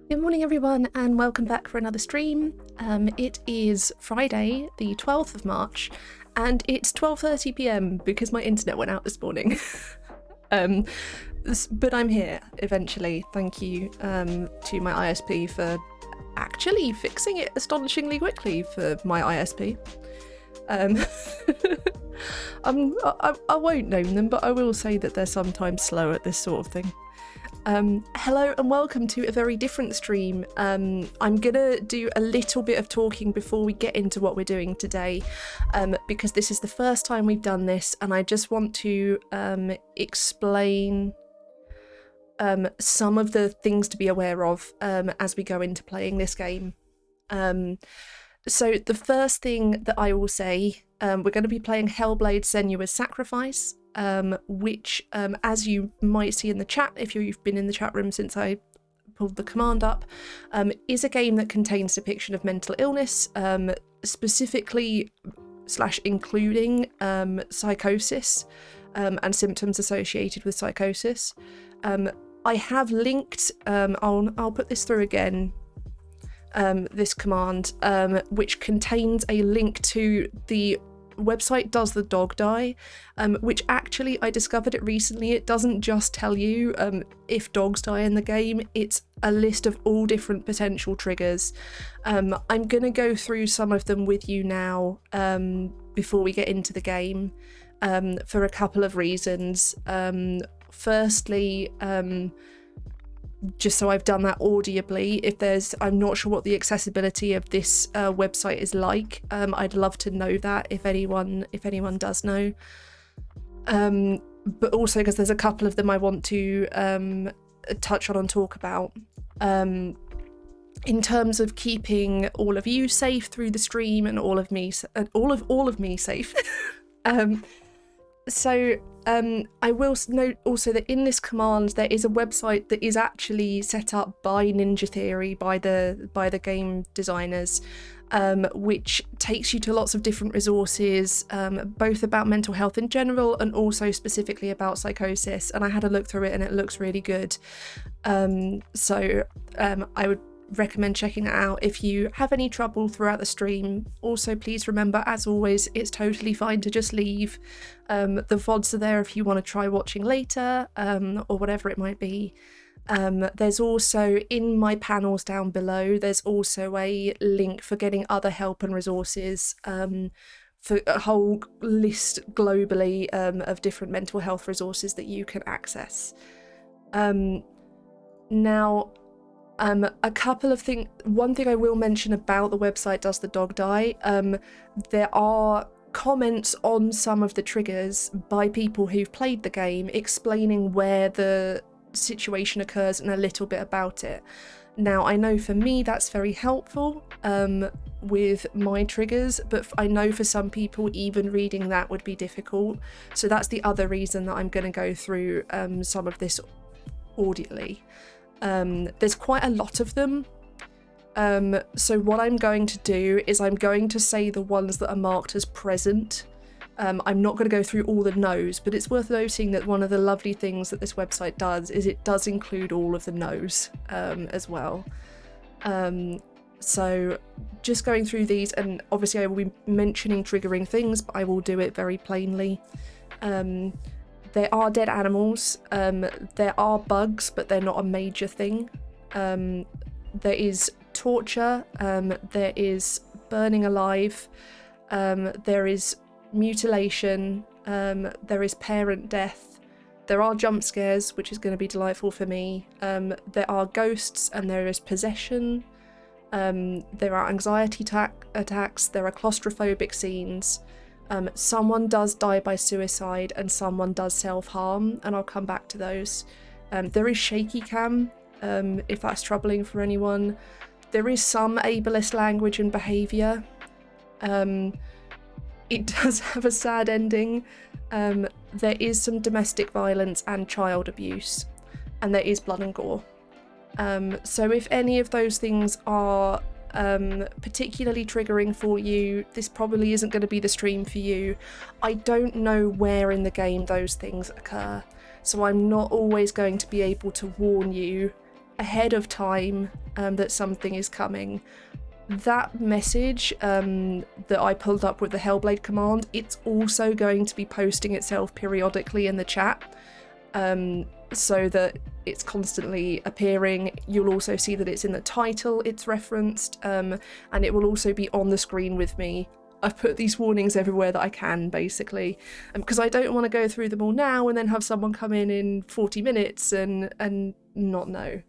Good morning everyone and welcome back for another stream. It is Friday the 12th of March and it's 12:30 p.m. because my internet went out this morning. But I'm here eventually. Thank you to my ISP for actually fixing it astonishingly quickly for my ISP. I won't name them, but I will say that they're sometimes slow at this sort of thing. Hello and welcome to a very different stream. I'm gonna do a little bit of talking before we get into what we're doing today, because this is the first time we've done this and I just want to explain some of the things to be aware of as we go into playing this game. So the first thing that I will say, we're going to be playing Hellblade Senua's Sacrifice, which, as you might see in the chat, if you've been in the chat room since I pulled the command up, is a game that contains depiction of mental illness, specifically / including psychosis and symptoms associated with psychosis. I have linked, I'll put this through again, this command, which contains a link to the website Does the Dog Die, which actually I discovered it recently. It doesn't just tell you if dogs die in the game, it's a list of all different potential triggers. I'm going to go through some of them with you now before we get into the game for a couple of reasons. Firstly, just so I've done that audibly, I'm not sure what the accessibility of this website is like. I'd love to know that if anyone does know. But also because there's a couple of them I want to touch on and talk about. In terms of keeping all of you safe through the stream and all of me safe. So I will note also that in this command there is a website that is actually set up by Ninja Theory, by the game designers, which takes you to lots of different resources, both about mental health in general and also specifically about psychosis. And I had a look through it and it looks really good. So I would recommend checking it out if you have any trouble throughout the stream. Also, please remember, as always, it's totally fine to just leave. The VODs are there if you want to try watching later, or whatever it might be. There's also, in my panels down below, there's also a link for getting other help and resources, for a whole list globally of different mental health resources that you can access. Now, a couple of things. One thing I will mention about the website Does the Dog Die, there are comments on some of the triggers by people who've played the game explaining where the situation occurs and a little bit about it. Now, I know for me that's very helpful with my triggers, but I know for some people even reading that would be difficult. So that's the other reason that I'm going to go through some of this audibly. There's quite a lot of them, so what I'm going to do is I'm going to say the ones that are marked as present. I'm not going to go through all the no's, but it's worth noting that one of the lovely things that this website does is it does include all of the no's as well. So just going through these, and obviously I will be mentioning triggering things, but I will do it very plainly. There are dead animals, there are bugs, but they're not a major thing. There is torture, there is burning alive, there is mutilation, there is parent death, there are jump scares, which is going to be delightful for me, there are ghosts and there is possession, there are anxiety attacks, there are claustrophobic scenes. Someone does die by suicide and someone does self-harm, and I'll come back to those. There is shaky cam, if that's troubling for anyone. There is some ableist language and behaviour. It does have a sad ending. There is some domestic violence and child abuse, and there is blood and gore. So if any of those things are particularly triggering for you, this probably isn't going to be the stream for you. I don't know where in the game those things occur, so I'm not always going to be able to warn you ahead of time that something is coming. That message that I pulled up with the Hellblade command, it's also going to be posting itself periodically in the chat, so that it's constantly appearing. You'll also see that it's in the title, it's referenced, and it will also be on the screen with me. I've put these warnings everywhere that I can, basically, because I don't want to go through them all now and then have someone come in 40 minutes and not know.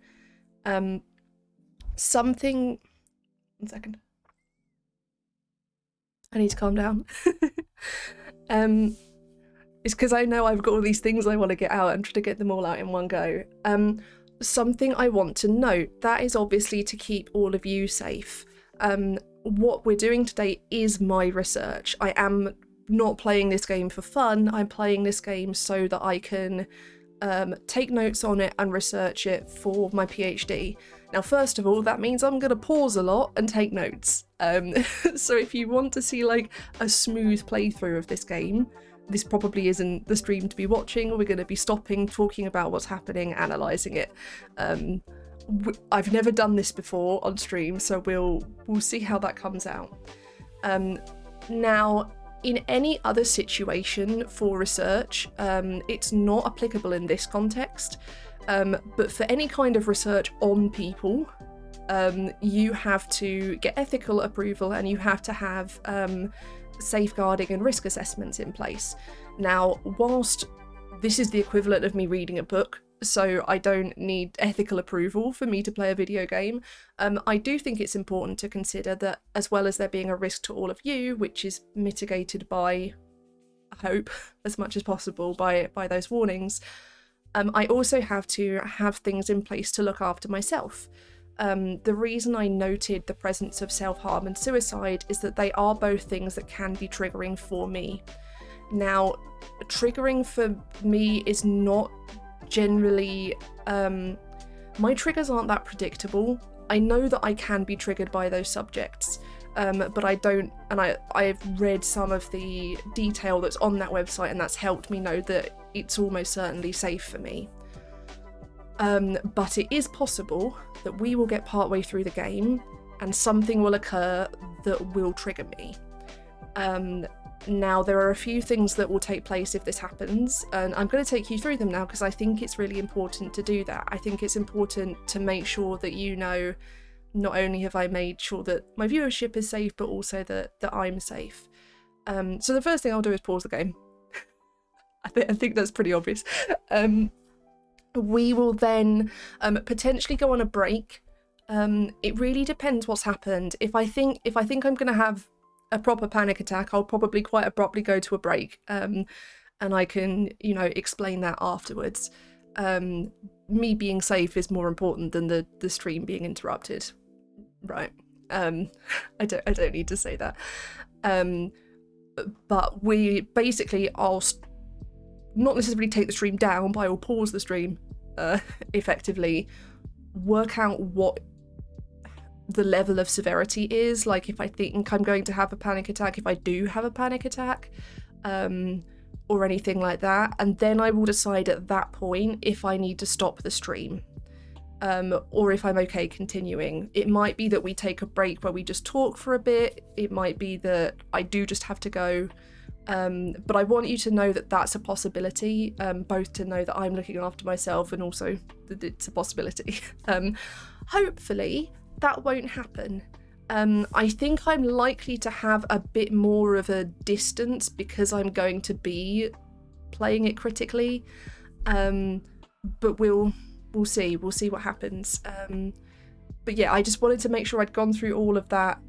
Something... 1 second. I need to calm down. It's because I know I've got all these things I want to get out and try to get them all out in one go. Something I want to note, that is obviously to keep all of you safe. What we're doing today is my research. I am not playing this game for fun. I'm playing this game so that I can take notes on it and research it for my PhD. Now, first of all, that means I'm going to pause a lot and take notes. So if you want to see like a smooth playthrough of this game, this probably isn't the stream to be watching. We're going to be stopping, talking about what's happening, analysing it. I've never done this before on stream, so we'll see how that comes out. Now, in any other situation for research, it's not applicable in this context, but for any kind of research on people, you have to get ethical approval and you have to have safeguarding and risk assessments in place. Now, whilst this is the equivalent of me reading a book, so I don't need ethical approval for me to play a video game, I do think it's important to consider that as well as there being a risk to all of you, which is mitigated by, I hope, as much as possible by those warnings, I also have to have things in place to look after myself. The reason I noted the presence of self-harm and suicide is that they are both things that can be triggering for me. Now, triggering for me is not generally, my triggers aren't that predictable. I know that I can be triggered by those subjects, but I don't, and I've read some of the detail that's on that website, and that's helped me know that it's almost certainly safe for me. But it is possible that we will get partway through the game and something will occur that will trigger me. Now, there are a few things that will take place if this happens, and I'm going to take you through them now because I think it's really important to do that. I think it's important to make sure that you know, not only have I made sure that my viewership is safe, but also that I'm safe. So the first thing I'll do is pause the game. I think that's pretty obvious. We will then potentially go on a break. It really depends what's happened. If I think I'm going to have a proper panic attack, I'll probably quite abruptly go to a break, and I can, explain that afterwards. Me being safe is more important than the stream being interrupted, right? I don't need to say that. But we basically, I'll not necessarily take the stream down, but I will pause the stream, effectively, work out what the level of severity is, like if I think I'm going to have a panic attack, if I do have a panic attack, or anything like that, and then I will decide at that point if I need to stop the stream, or if I'm okay continuing. It might be that we take a break where we just talk for a bit, it might be that I do just have to go, but I want you to know that that's a possibility, both to know that I'm looking after myself and also that it's a possibility. Hopefully that won't happen. I think I'm likely to have a bit more of a distance because I'm going to be playing it critically, but we'll see what happens. But yeah, I just wanted to make sure I'd gone through all of that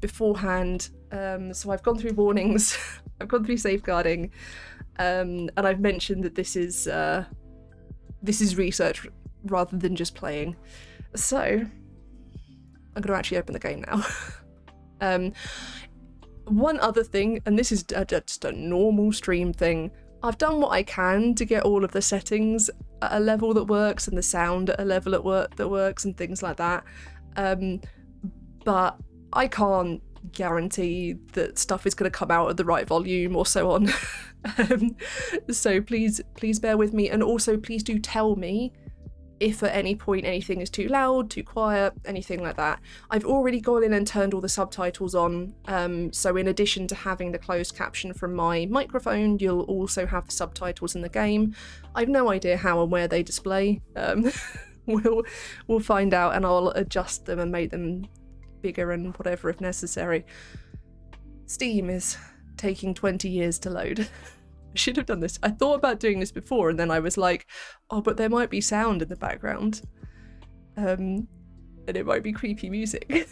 beforehand. So I've gone through warnings, I've gone through safeguarding, and I've mentioned that this is research rather than just playing. So I'm going to actually open the game now. One other thing, and this is just a normal stream thing, I've done what I can to get all of the settings at a level that works and the sound at a level that works and things like that. But I can't guarantee that stuff is going to come out at the right volume or so on. So please bear with me, and also please do tell me if at any point anything is too loud, too quiet, anything like that. I've already gone in and turned all the subtitles on, so in addition to having the closed caption from my microphone, you'll also have the subtitles in the game. I've no idea how and where they display. We'll find out, and I'll adjust them and make them bigger and whatever if necessary. Steam is taking 20 years to load. I should have done this. I thought about doing this before, and then I was like, oh, but there might be sound in the background. And it might be creepy music.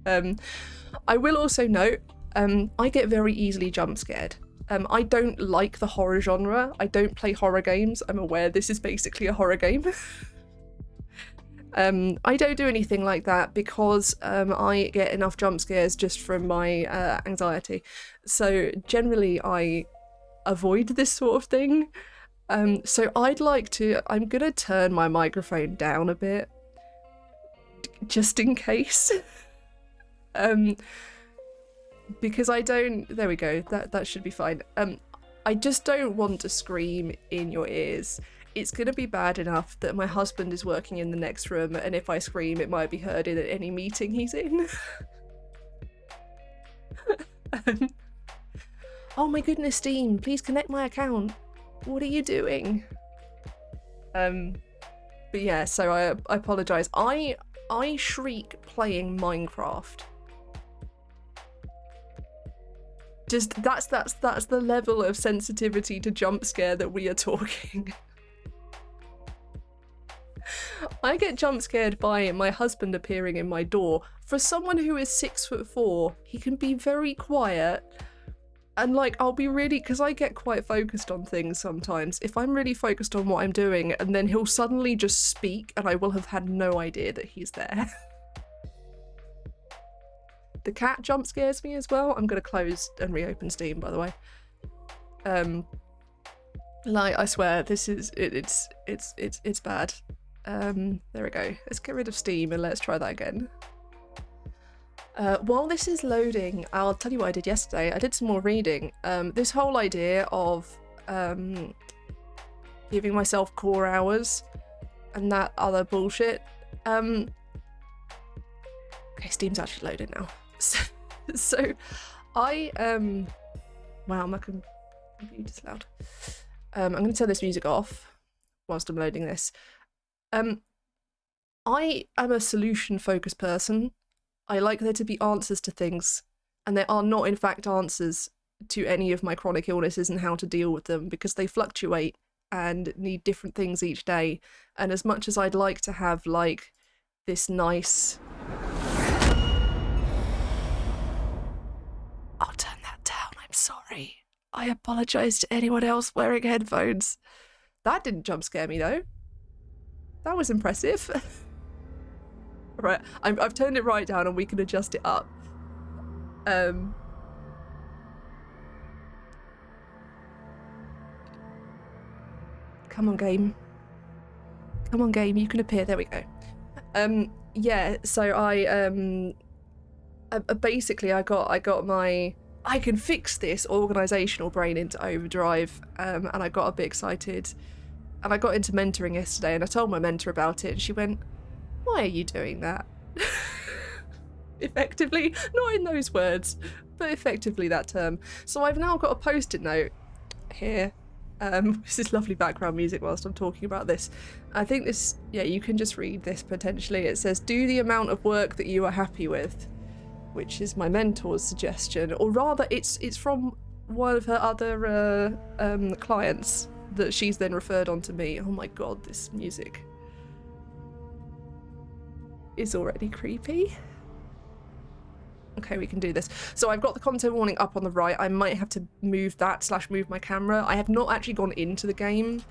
I will also note, I get very easily jump scared. I don't like the horror genre. I don't play horror games. I'm aware this is basically a horror game. I don't do anything like that because I get enough jump scares just from my anxiety. So generally I avoid this sort of thing. So I'm gonna turn my microphone down a bit just in case. Because there we go, that should be fine. I just don't want to scream in your ears. It's gonna be bad enough that my husband is working in the next room, and if I scream it might be heard in any meeting he's in. Oh my goodness, Steam, please connect my account. What are you doing? But yeah, so I apologise. I shriek playing Minecraft. Just that's the level of sensitivity to jump scare that we are talking. I get jump scared by my husband appearing in my door. For someone who is 6'4", he can be very quiet. And like, I'll be really, because I get quite focused on things sometimes. If I'm really focused on what I'm doing, and then he'll suddenly just speak and I will have had no idea that he's there. The cat jump scares me as well. I'm going to close and reopen Steam, by the way. Like, I swear, this is, it's bad. There we go. Let's get rid of Steam and let's try that again. While this is loading, I'll tell you what I did yesterday. I did some more reading. This whole idea of giving myself core hours and that other bullshit. Okay, Steam's actually loaded now. So I wow, my computer's loud. I'm going to turn this music off whilst I'm loading this. I am a solution-focused person. I like there to be answers to things, and there are not in fact answers to any of my chronic illnesses and how to deal with them, because they fluctuate and need different things each day. And as much as I'd like to have like this nice... I'll turn that down, I'm sorry. I apologise to anyone else wearing headphones. That didn't jump scare me though. That was impressive. Right, I've turned it right down and we can adjust it up. Come on, game. Come on, game, you can appear. There we go. Yeah, so I basically I got my I can fix this organisational brain into overdrive, and I got a bit excited. And I got into mentoring yesterday, and I told my mentor about it, and she went, "Why are you doing that?" Effectively, not in those words, but effectively that term. So I've now got a post-it note here. This is lovely background music whilst I'm talking about this. I think this, yeah, you can just read this potentially. It says, "Do the amount of work that you are happy with," which is my mentor's suggestion, or rather it's from one of her other clients that she's then referred on to me. Oh my god, this music is already creepy. Okay, we can do this. So I've got the content warning up on the right. I might have to move that / move my camera. I have not actually gone into the game.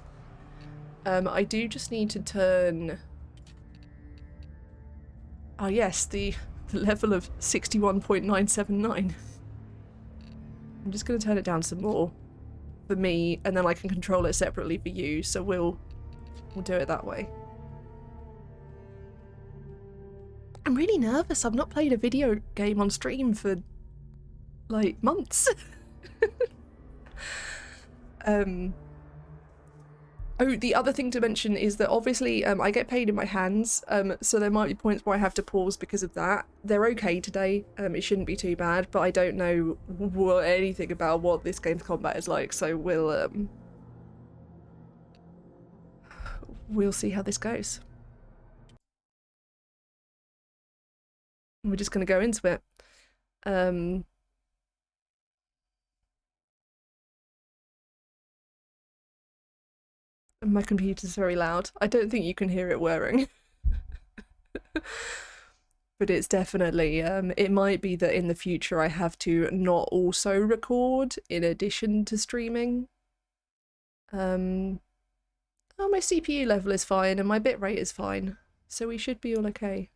I do just need to turn... Oh yes, the level of 61.979. I'm just going to turn it down some more for me, and then I can control it separately for you, so we'll do it that way. I'm really nervous. I've not played a video game on stream for like months. Oh, the other thing to mention is that obviously I get paid in my hands, so there might be points where I have to pause because of that. They're okay today, it shouldn't be too bad, but I don't know anything about what this game's combat is like, so we'll see how this goes. We're just going to go into it. My computer's very loud. I don't think you can hear it whirring. But it's definitely, it might be that in the future I have to not also record in addition to streaming. Oh, my CPU level is fine and my bitrate is fine, so we should be all okay.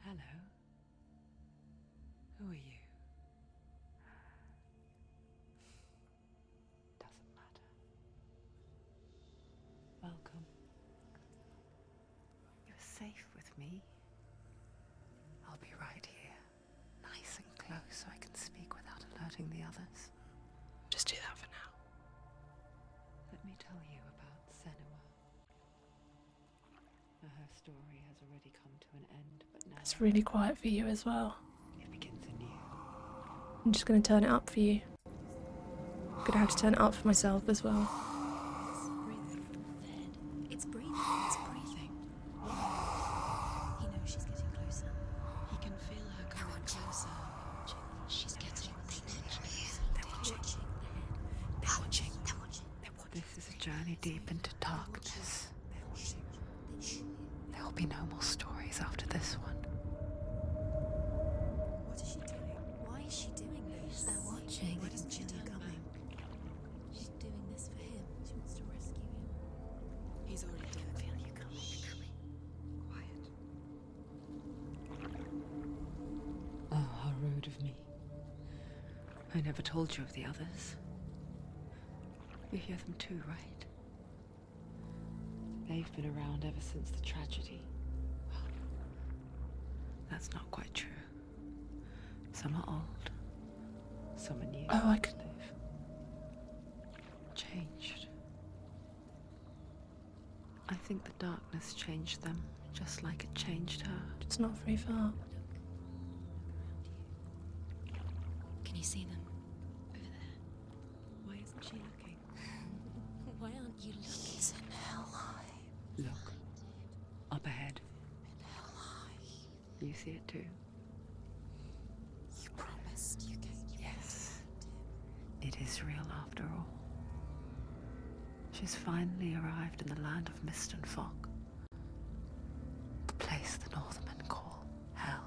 Hello. Who are you? Doesn't matter. Welcome. You're safe with me. I'll be right here, nice and close so I can speak without alerting the others. Just do that for now. Let me tell you about Senua. Now, her story has already come to an end, but now It's really quiet for you as well. it begins anew. I'm just going to turn it up for you. I'm going to have to turn it up for myself as well. It's breathing. It's breathing. He knows she's getting closer. He can feel her coming closer. She's getting closer. They're watching. They're watching. They're watching. This is a journey deep into darkness. There will be no more stories after this one. What is she doing? Why is she doing this? They're watching. Why doesn't she turn coming? She's doing this for him. She wants to rescue him. He's already dead. I feel you coming. Quiet. Oh, how rude of me. I never told you of the others. You hear them too, right? They've been around ever since the tragedy. Well, that's not quite true. Some are old, some are new. Oh, I could... They've changed. I think the darkness changed them, just like it changed her. It's not very far. Can you see them? Over there. Why isn't she looking? Why aren't you looking? He's in hell high. Look, up ahead. In hell high. You see it too? You promised you gave you. Yes. It is real after all. She's finally arrived in the land of mist and fog. The place the Northmen call Hell.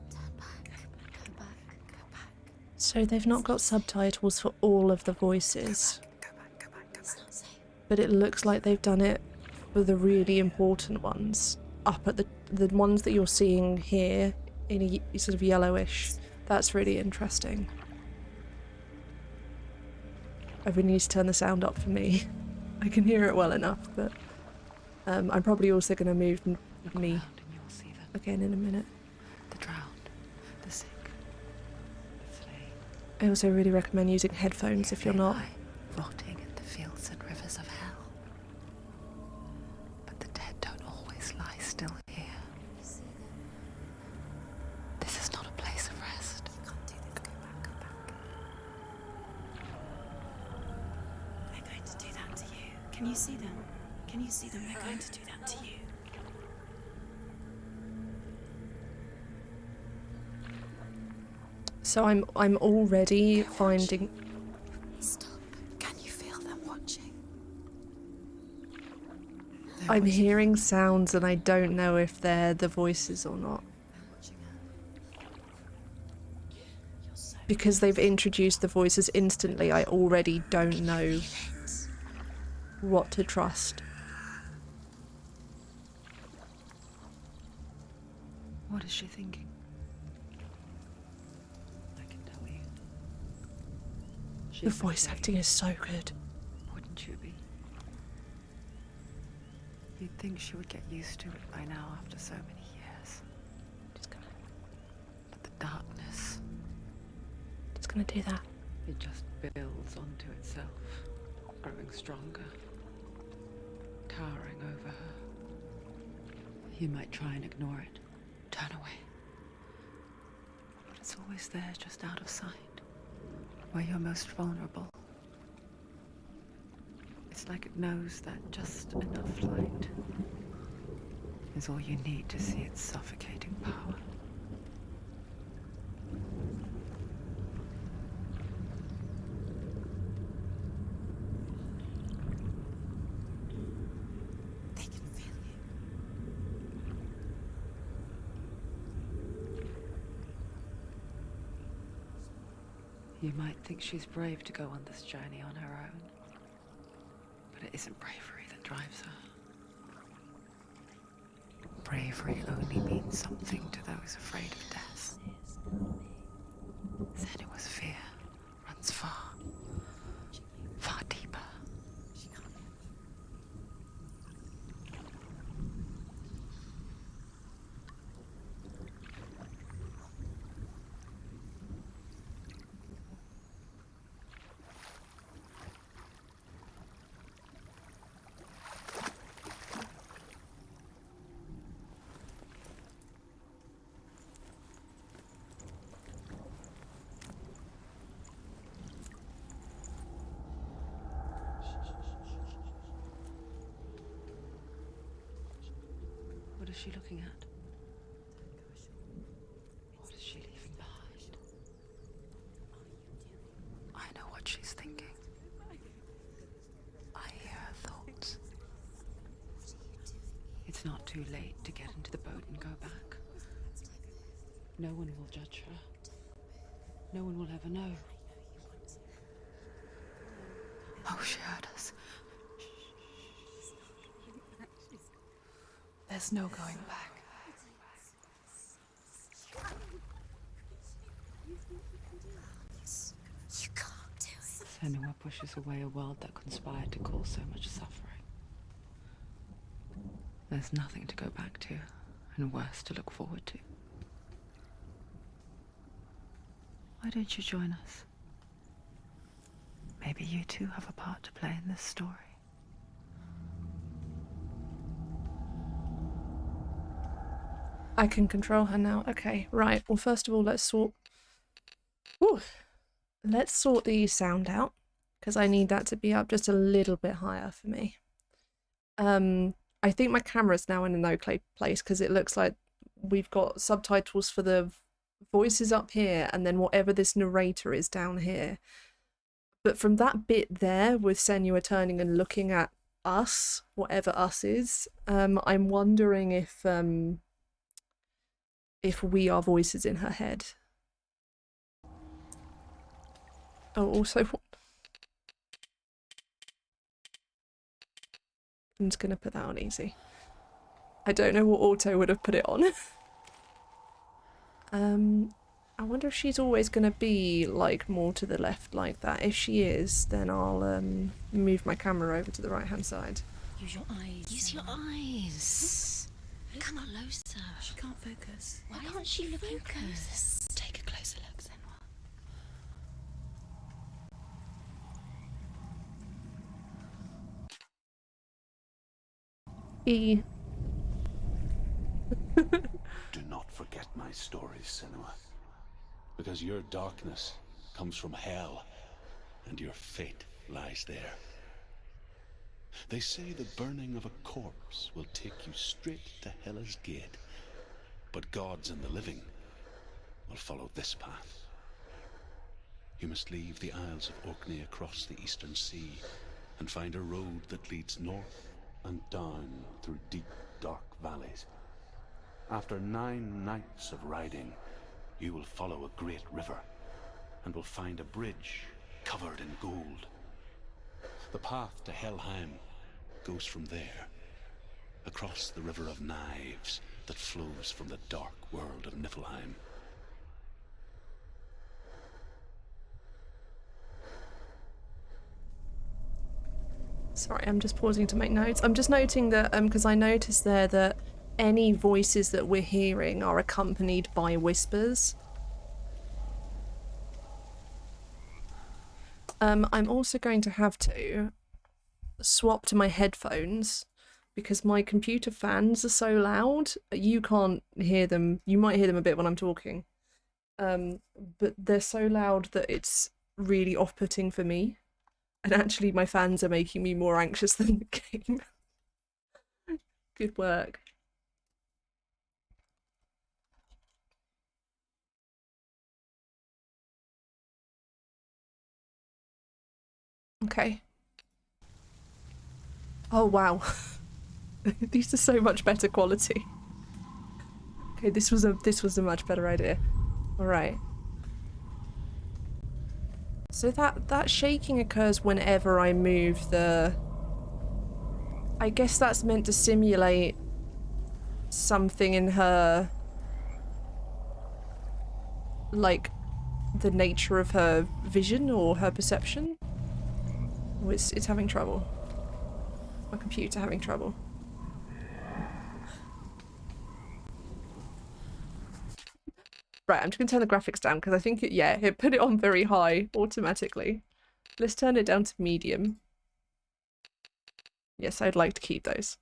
Turn back. Go back. Go back. So they've not got subtitles for all of the voices, Go back. It's not safe. but it looks like they've done it for the really important ones. Up at the ones that you're seeing here in a sort of yellowish. That's really interesting. I really need to turn the sound up for me. I can hear it well enough, but I'm probably also going to move me Around and you'll see them. again in a minute. The drowned, the sick, the slain. I also really recommend using headphones if you're not. Lie, rotting in the fields and rivers of hell. But the dead don't always lie still here. This is not a place of rest. You can't do this. Go back. Go back. They're going to do that to you. Can you see them? Can you see them? They're going to do that to you. So I'm already finding... Stop. Can you feel them watching? I'm hearing sounds and I don't know if they're the voices or not. They're watching her. You're so Because they've introduced the voices instantly, I already don't know what to trust. What is she thinking? I can tell you. The She's voice afraid. acting is so good. Wouldn't you be? You'd think she would get used to it by now after so many years. Just gonna, But the darkness, just gonna do that. it just builds onto itself, growing stronger, towering over her. You might try and ignore it, turn away. But it's always there, just out of sight, where you're most vulnerable. It's like it knows that just enough light is all you need to see its suffocating power. They can feel you. You might think she's brave to go on this journey on her own, but it isn't bravery that drives her. Bravery only means something to those afraid of death. Senua's fear runs far, far deeper. What is she looking at? What is she leaving behind? I know what she's thinking. I hear her thoughts. It's not too late to get into the boat and go back. No one will judge her. No one will ever know. Oh, she heard us. There's no going back. You can't do it. Senua pushes away a world that conspired to cause so much suffering. There's nothing to go back to, and worse to look forward to. Why don't you join us? Maybe you too have a part to play in this story. I can control her now. Okay, right. Well, first of all, let's sort the sound out, because I need that to be up just a little bit higher for me. I think my camera's now in an okay place, because it looks like we've got subtitles for the voices up here, and then whatever this narrator is down here. But from that bit there, with Senua turning and looking at us, whatever us is, I'm wondering if we are voices in her head. Oh, also, I'm just gonna put that on easy. I don't know what auto would have put it on. I wonder if she's always gonna be like more to the left like that. If she is, then I'll move my camera over to the right hand side. Use your eyes. Use your eyes. Come closer. She can't focus. Why can't she focus? Take a closer look, Senua. E. Do not forget my stories, Senua. Because your darkness comes from hell, and your fate lies there. They say the burning of a corpse will take you straight to Hela's gate, but gods and the living will follow this path. You must leave the Isles of Orkney across the eastern sea, and find a road that leads north and down through deep, dark valleys. After 9 nights of riding, you will follow a great river, and will find a bridge covered in gold. The path to Helheim goes from there, across the river of knives that flows from the dark world of Niflheim. Sorry, I'm just pausing to make notes. I'm just noting that, because I noticed there that any voices that we're hearing are accompanied by whispers. I'm also going to have to swap to my headphones because my computer fans are so loud. You can't hear them. You might hear them a bit when I'm talking. But they're so loud that it's really off-putting for me. And actually my fans are making me more anxious than the game. Good work. Okay. Oh wow. These are so much better quality. Okay, this was a much better idea. All right. So that shaking occurs whenever I move the... I guess that's meant to simulate something in her, like the nature of her vision or her perception. Oh, it's having trouble. My computer having trouble. Right, I'm just gonna turn the graphics down because I think it put it on very high automatically. Let's turn it down to medium. Yes, I'd like to keep those.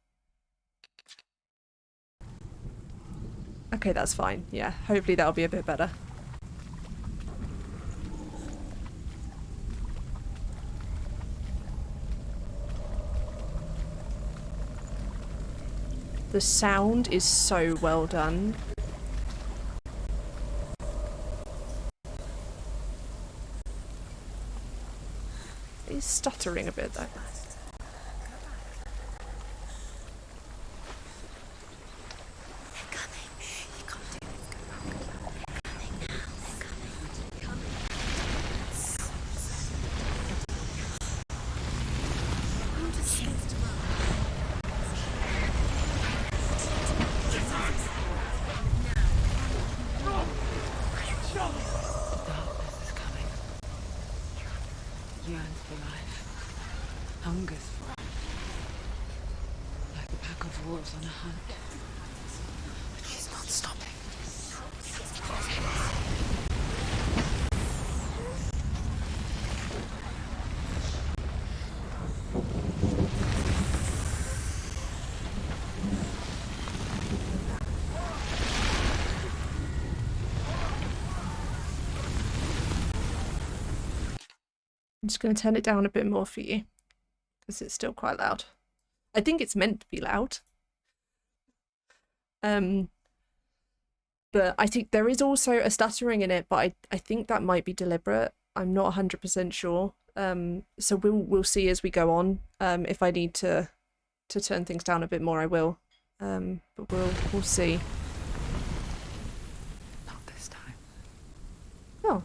Okay, that's fine. Yeah, hopefully that'll be a bit better. The sound is so well done. It's stuttering a bit though. I'm just going to turn it down a bit more for you because it's still quite loud. I think it's meant to be loud. But I think there is also a stuttering in it, but I think that might be deliberate. I'm not 100% sure. So we'll see as we go on. If I need to turn things down a bit more, I will. But we'll see. Not this time. Oh.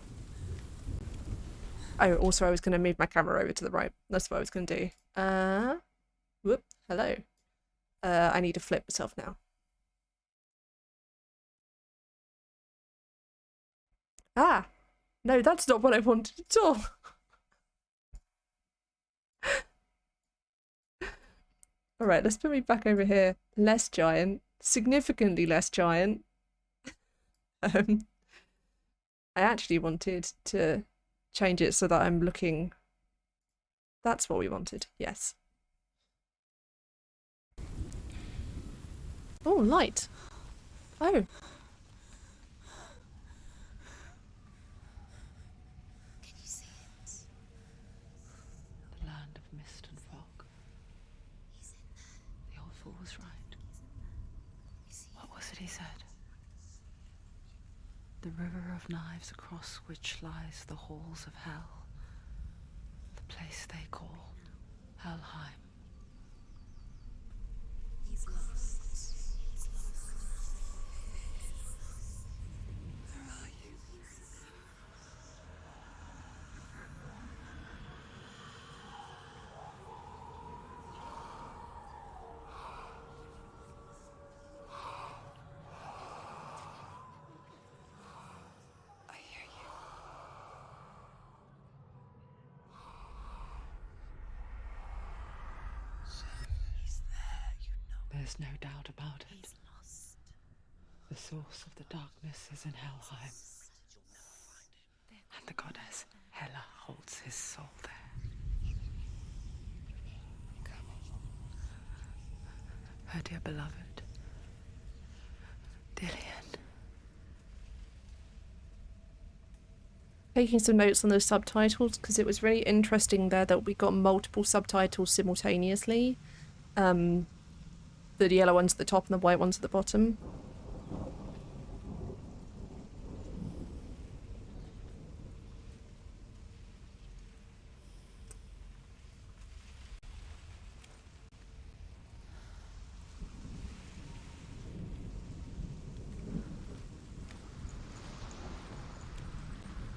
Oh, also I was going to move my camera over to the right. That's what I was going to do. Whoop. Hello. I need to flip myself now. Ah. No, that's not what I wanted at all. All right, let's put me back over here. Less giant. Significantly less giant. I actually wanted to change it so that I'm looking... That's what we wanted, yes. Oh, light. Oh. Can you see it? The land of mist and fog. He's in there. The old fool was right. What was it he said? The river of knives across which lies the halls of hell. The place they call Helheim. He's lost. He's lost. Where are you? I hear you. There's no doubt about it. He's lost. The source of the darkness is in Helheim. And the goddess Hela holds his soul there. Her dear beloved, Dillian. Taking some notes on the subtitles because it was really interesting there that we got multiple subtitles simultaneously. The yellow ones at the top and the white ones at the bottom.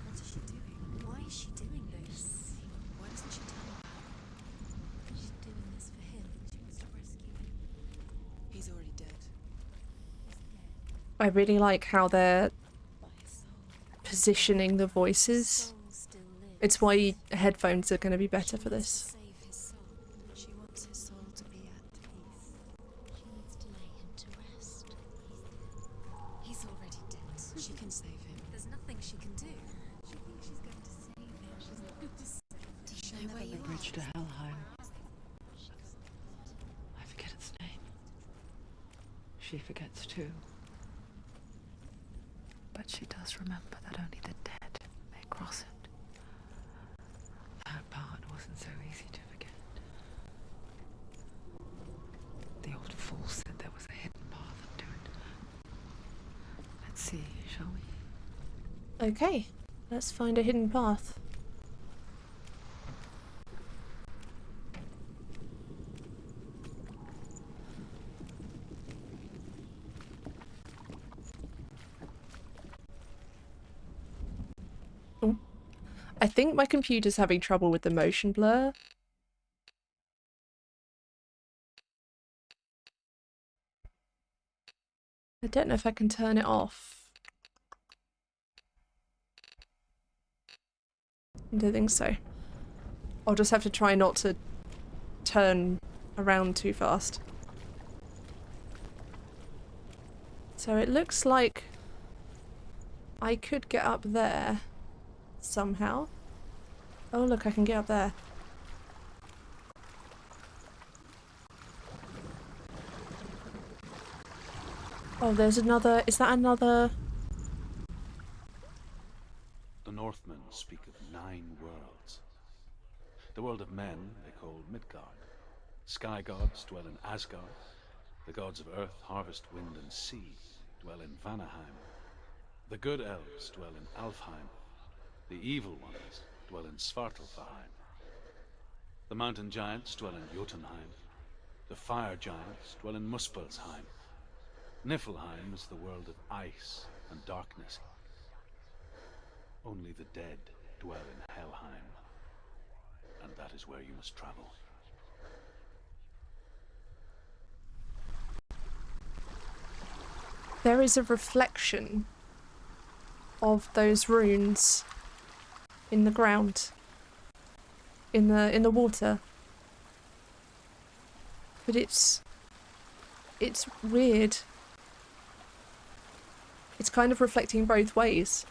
What is she doing? Why is she doing this? Why doesn't she tell him? She's doing this for him. She wants to rescue him. He's already dead. I really like how they're By his soul. positioning the voices. Soul still lives. It's why headphones are going to be better for She this. wants to save his soul. She wants his soul to be at peace. She needs to lay him to rest. He's already dead. She can save him. There's nothing she can do. She thinks she's going to save him. She's not going to save him. Do you know where The you bridge to are? Helheim. I forget its name. She forgets too. But she does remember that only the dead may cross it. That part wasn't so easy to forget. The old fool said there was a hidden path up to it. Let's see, shall we? Okay, let's find a hidden path. Oh, I think my computer's having trouble with the motion blur. I don't know if I can turn it off. I don't think so. I'll just have to try not to turn around too fast. So it looks like I could get up there somehow. Oh look, I can get up there. Oh, there's another... Is that another... The Northmen speak of 9 worlds. The world of men they call Midgard. Sky gods dwell in Asgard. The gods of earth, harvest, wind, and sea dwell in Vanaheim. The good elves dwell in Alfheim. The evil ones dwell in Svartalfheim. The mountain giants dwell in Jotunheim. The fire giants dwell in Muspelheim. Niflheim is the world of ice and darkness. Only the dead dwell in Helheim, and that is where you must travel. There is a reflection of those runes in the ground, in the water. But it's weird. It's kind of reflecting both ways.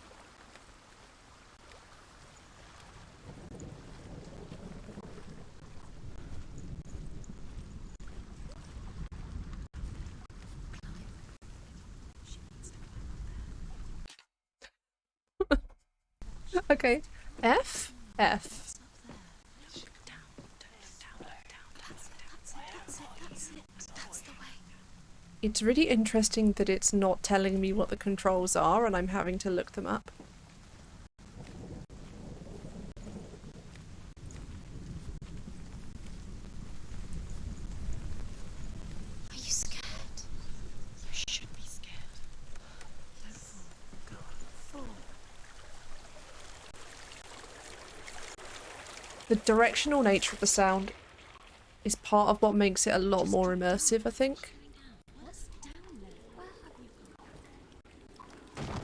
Okay. F? F. That's the way. It's really interesting that it's not telling me what the controls are and I'm having to look them up. Are you scared? You should be scared. Go on. Fall. The directional nature of the sound is part of what makes it a lot more immersive, I think. What's down there? Where have you gone?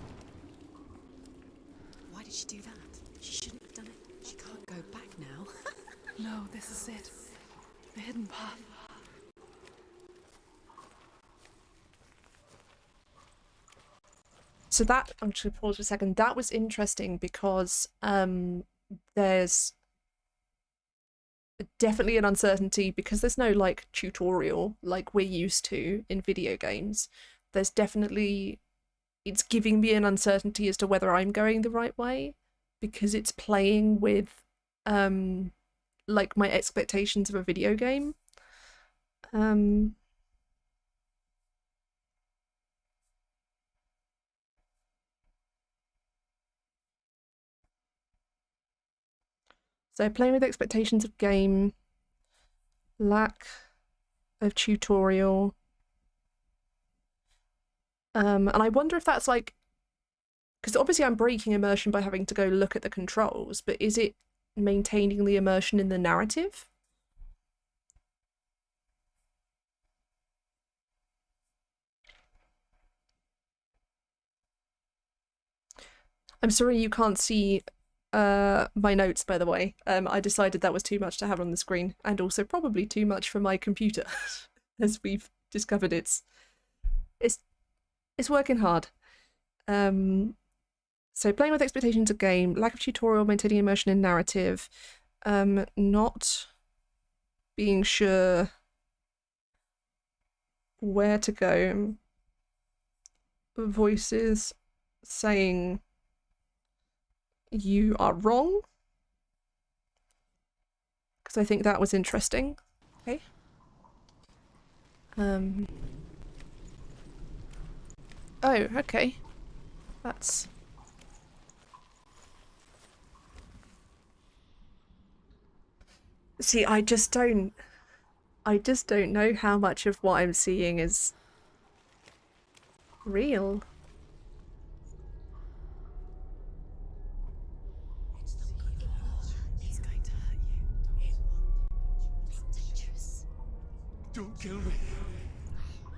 Why did she do that? She shouldn't have done it. She can't go back now. No, this is it. The hidden path. So that, I'm just gonna pause for a second. That was interesting because there's definitely an uncertainty because there's no like tutorial like we're used to in video games. There's definitely, it's giving me an uncertainty as to whether I'm going the right way because it's playing with like my expectations of a video game. So playing with expectations of game, lack of tutorial. And I wonder if that's like, because obviously I'm breaking immersion by having to go look at the controls, but is it maintaining the immersion in the narrative? I'm sorry you can't see my notes, by the way. I decided that was too much to have on the screen, and also probably too much for my computer, as we've discovered it's working hard. So playing with expectations of game, lack of tutorial, maintaining immersion in narrative, not being sure where to go, voices saying you are wrong, because I think that was interesting. Okay. Oh, okay. That's... See, I just don't know how much of what I'm seeing is real. It's going to hurt you. It's dangerous. Don't kill me.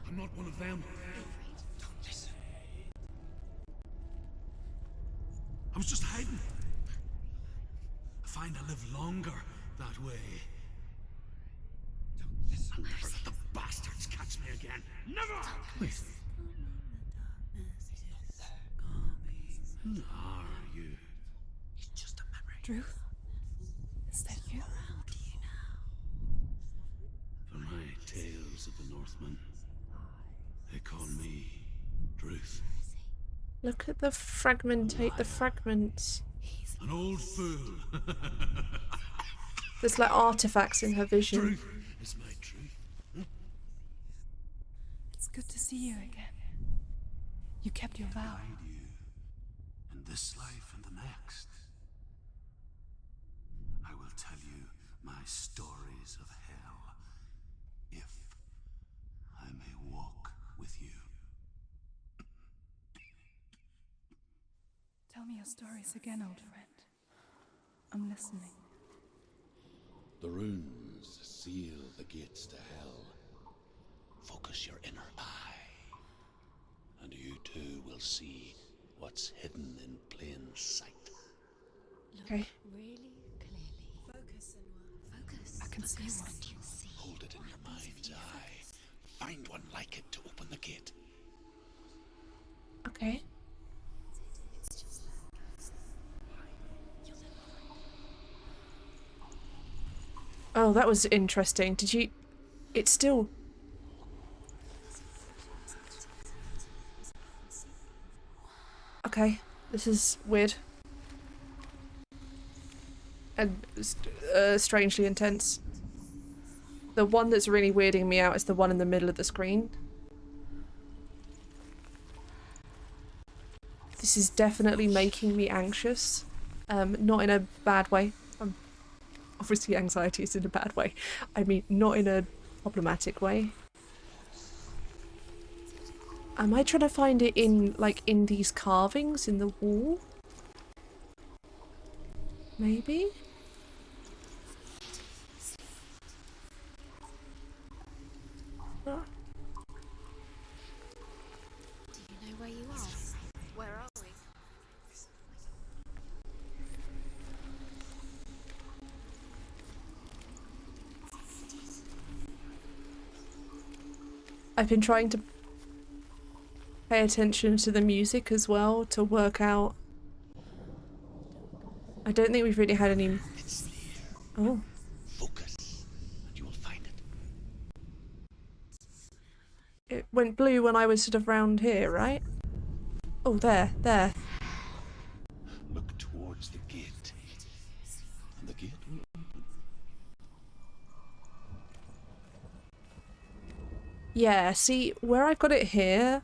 I'm not one of them. Don't listen. I was just hiding. I find I live longer that way. Don't listen. I'll never let the bastards catch me again. Never! Please. Who are you? It's just a memory. Drew? Is that you? For my tales of the Northmen, they call me Druth. Look at the fragmentate the fragments. An old fool. There's like artifacts in her vision. Truth is my truth. It's good to see you again. You kept your vow. Guide you in this life and the next. I will tell you my stories of hell, if I may walk with you. Tell me your stories again, old friend. I'm listening. The runes seal the gates to hell. Focus your inner eye, and you too will see what's hidden in plain sight. Okay. Really clearly. Focus, Senua. Focus. I can see Focus one. and you'll see. Hold it in your mind's eye. Find one like it to open the gate. Okay. It's just that. You'll never Oh, that was interesting. Did you... It's still... Okay, this is weird. And strangely intense. The one that's really weirding me out is the one in the middle of the screen. This is definitely making me anxious. Not in a bad way. Obviously anxiety is in a bad way. I mean, not in a problematic way. Am I trying to find it in, like, in these carvings in the wall? Maybe? Ah. Do you know where you are? Where are we? I've been trying to... pay attention to the music as well to work out. I don't think we've really had any. It's there. Oh, Focus, and you will find it. it went blue when I was sort of round here, right? Oh, there. Look towards the gate, and the gate will open. Yeah, see, where I've got it here,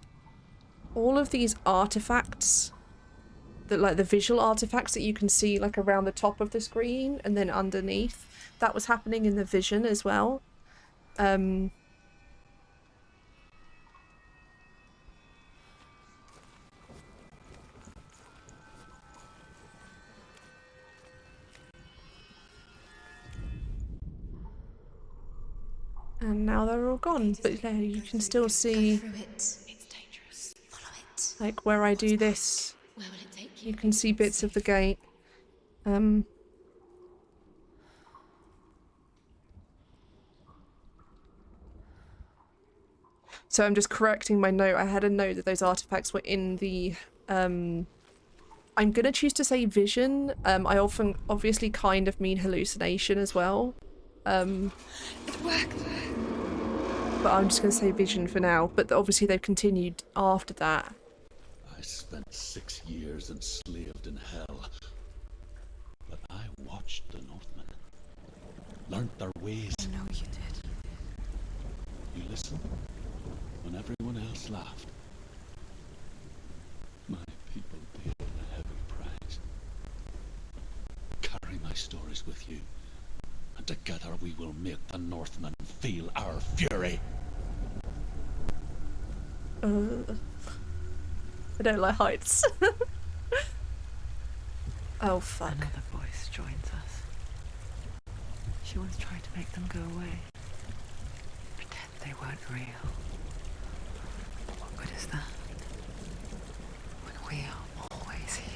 all of these artifacts, like the visual artifacts that you can see like around the top of the screen and then underneath, that was happening in the vision as well. And now they're all gone, but yeah, you can still see, Go through it. It's dangerous. Follow it. like where I do this, Where will it take you? you can see bits of the gate. So I'm just correcting my note. I had a note that those artifacts were in the, I'm gonna choose to say vision. I often obviously kind of mean hallucination as well. It worked. But I'm just gonna say vision for now. But obviously they've continued after that. I spent 6 years enslaved in hell. But I watched the Northmen, learnt their ways. I know you did. You listened when everyone else laughed. My people paid a heavy price. Carry my stories with you, and together we will make the Northmen feel our fury. I don't like heights. Oh fuck. Another voice joins us. She once tried to make them go away. Pretend they weren't real. What good is that? When we are always here.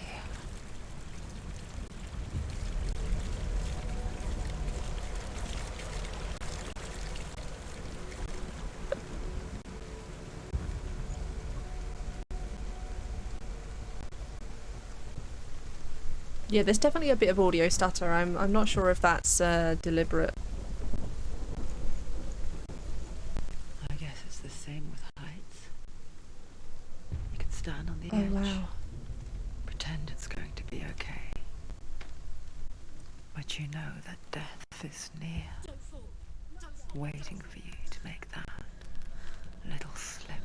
Yeah, there's definitely a bit of audio stutter. I'm not sure if that's deliberate. I guess it's the same with heights. You can stand on the Oh edge. wow. Pretend it's going to be okay. But you know that death is near. Waiting for you to make that little slip.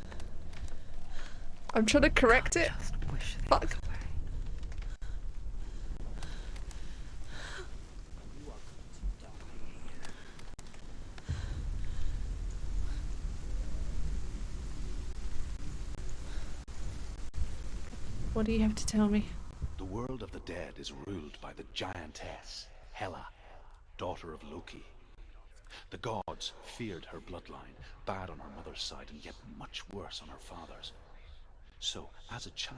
I'm trying to correct it. Just wish things Fuck. away. What do you have to tell me? The world of the dead is ruled by the giantess, Hela, daughter of Loki. The gods feared her bloodline, bad on her mother's side and yet much worse on her father's. So, as a child,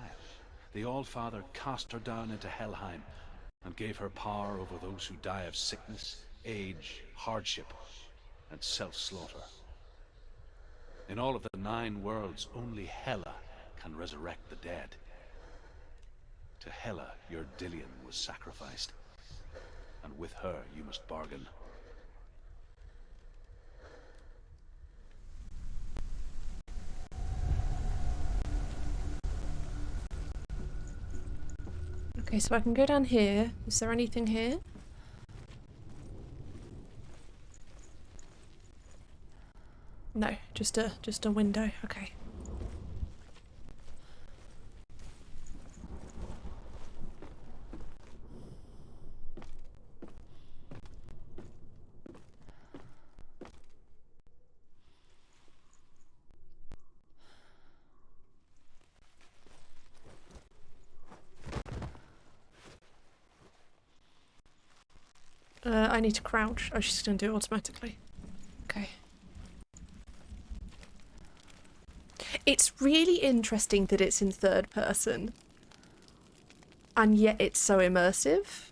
the All-Father cast her down into Helheim and gave her power over those who die of sickness, age, hardship, and self-slaughter. In all of the 9 worlds, only Hela can resurrect the dead. To Hela, your Dillion was sacrificed, and with her you must bargain. Okay, so I can go down here. Is there anything here? No, just a window. Okay. I need to crouch. Oh, she's gonna do it automatically. Okay. It's really interesting that it's in third person. And yet it's so immersive.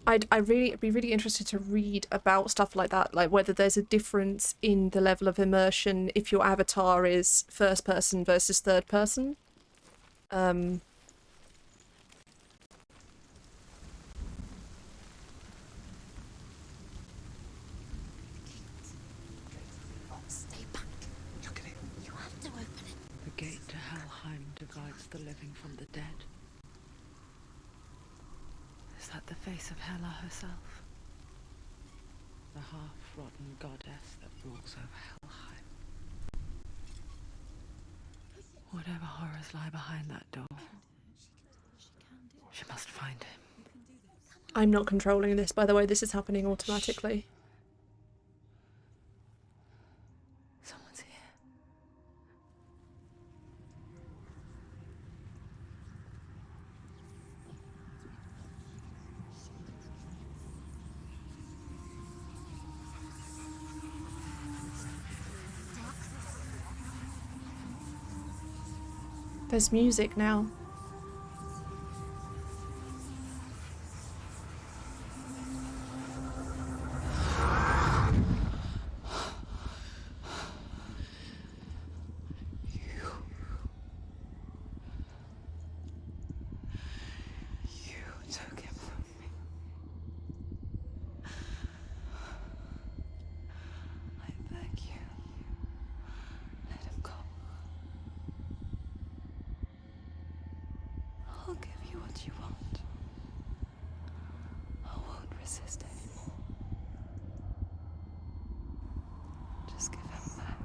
I'd be really interested to read about stuff like that, like whether there's a difference in the level of immersion if your avatar is first person versus third person. Stay back. Look at it. You have to open it. The gate to Helheim divides the living from the dead. Is that the face of Hela herself? The half-rotten goddess that rules over Helheim. Whatever horrors lie behind that door, she must find him. I'm not controlling this, by the way. This is happening automatically. Someone's here. There's music now. I'll give you what you want. I won't resist anymore. Just give him back.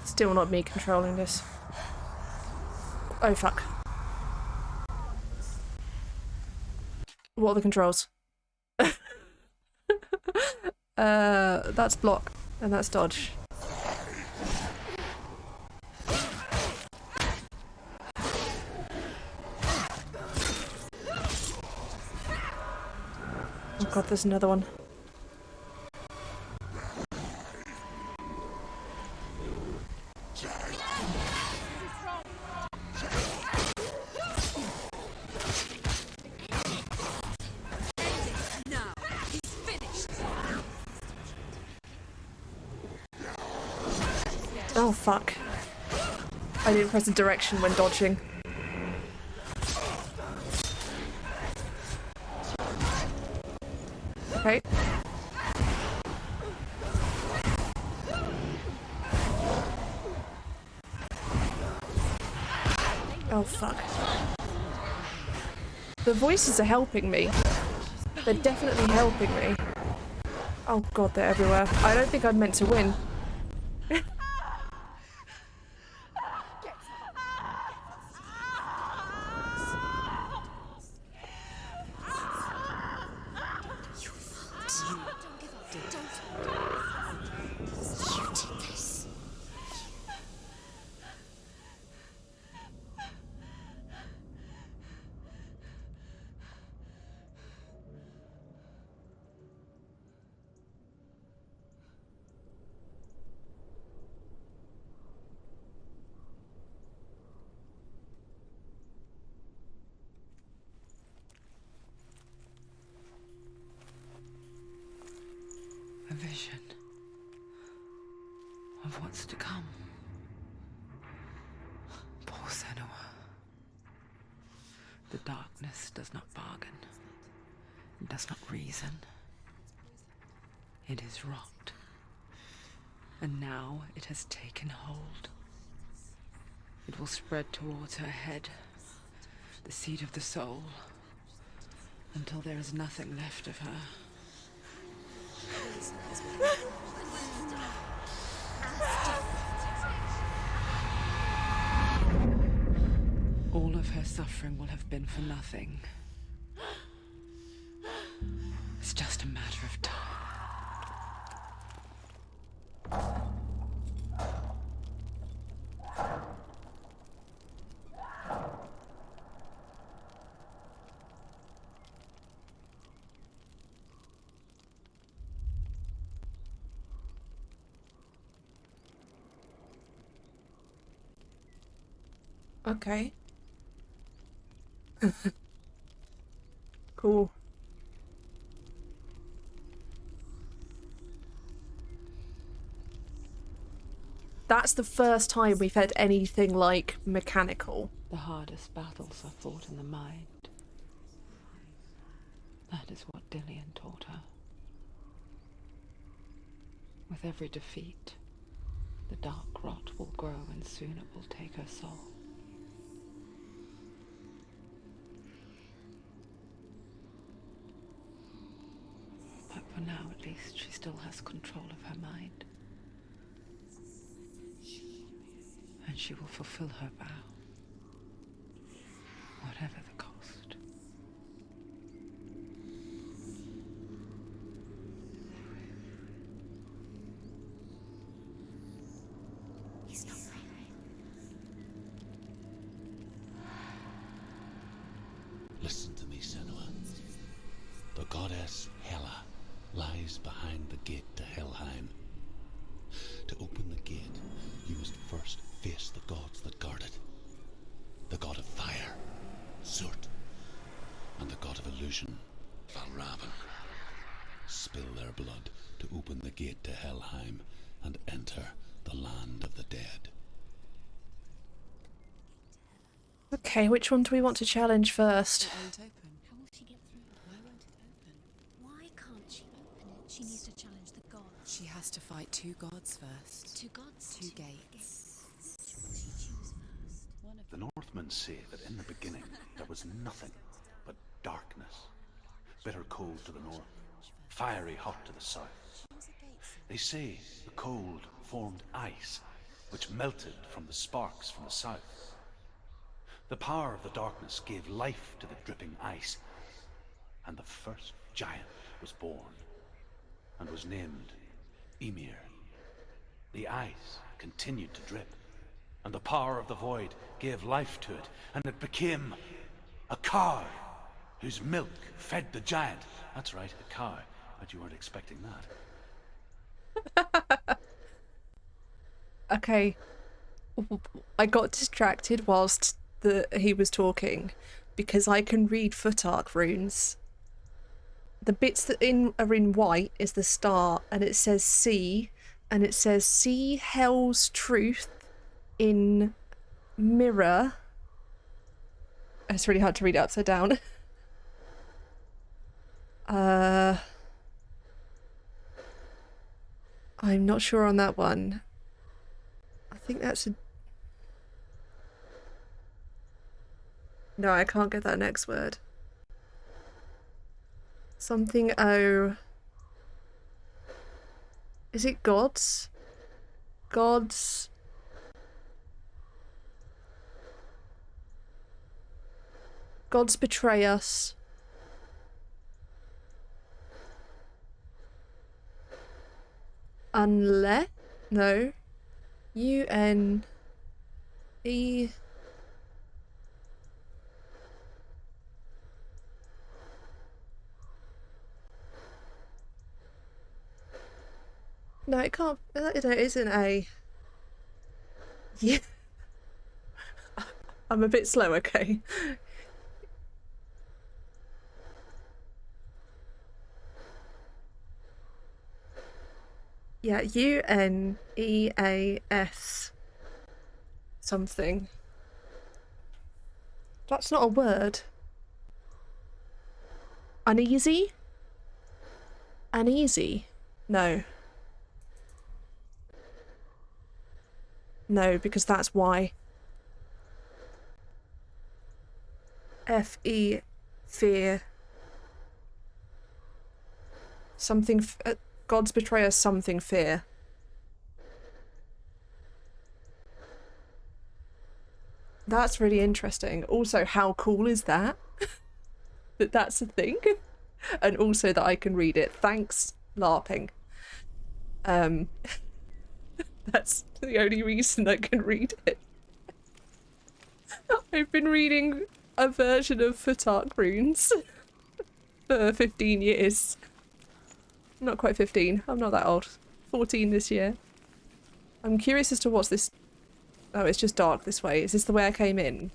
Still not me controlling this. Oh fuck. What are the controls? That's block and that's dodge. Oh god, there's another one. Oh fuck. I didn't press the direction when dodging. Okay. Oh fuck. The voices are helping me. They're definitely helping me. Oh god, they're everywhere. I don't think I'm meant to win. A vision of what's to come. Poor Senua. The darkness does not bargain. It does not reason. It is rot. And now it has taken hold. It will spread towards her head, the seat of the soul, until there is nothing left of her. All of her suffering will have been for nothing. It's just a matter of time. Okay. Cool. That's the first time we've had anything like mechanical. The hardest battles are fought in the mind. That is what Dillian taught her. With every defeat, the dark rot will grow and soon it will take her soul. But for now, at least, she still has control of her mind. And she will fulfill her vow, whatever the cost. He's not right. Listen to me, Senua. The goddess Hela lies behind the gate to Helheim. To open the gate, you must first face the gods that guard it. The god of fire, Surt, and the god of illusion, Valravn. Spill their blood to open the gate to Helheim and enter the land of the dead. Okay, which one do we want to challenge first? It won't open. How will she get through? Why won't it open? Why can't she open it? She needs to challenge the gods. She has to fight two gods first. Two gods? Two gates. Which will she choose first? One of The Northmen say that in the beginning there was nothing but darkness. Bitter cold to the north, fiery hot to the south. They say the cold formed ice, which melted from the sparks from the south. The power of the darkness gave life to the dripping ice, and the first giant was born, and was named Ymir. The ice continued to drip, and the power of the void gave life to it, and it became a cow, whose milk fed the giant. That's right, a cow. Bet you weren't expecting that. Okay. I got distracted whilst he was talking because I can read Futhark runes. The bits that are in white is the start, and it says see, and it says see hell's truth in mirror. It's really hard to read it upside down. I'm not sure on that one. I think that's a... No, I can't get that next word. Something oh... Is it gods? Gods... Gods betray us. Unless... No. U-N-E... No, it can't... It isn't a... Yeah. I'm a bit slow, okay? Yeah, U-N-E-A-S something. That's not a word. Uneasy? Uneasy? No. No, because that's why. F-E, fear. Something... Gods betray us something fear. That's really interesting. Also, how cool is that? That's a thing? and also that I can read it. Thanks, LARPing. That's the only reason I can read it. I've been reading a version of Futhark Runes for 15 years. Not quite 15, I'm not that old. 14 this year. I'm curious as to what's this... Oh, it's just dark this way. Is this the way I came in?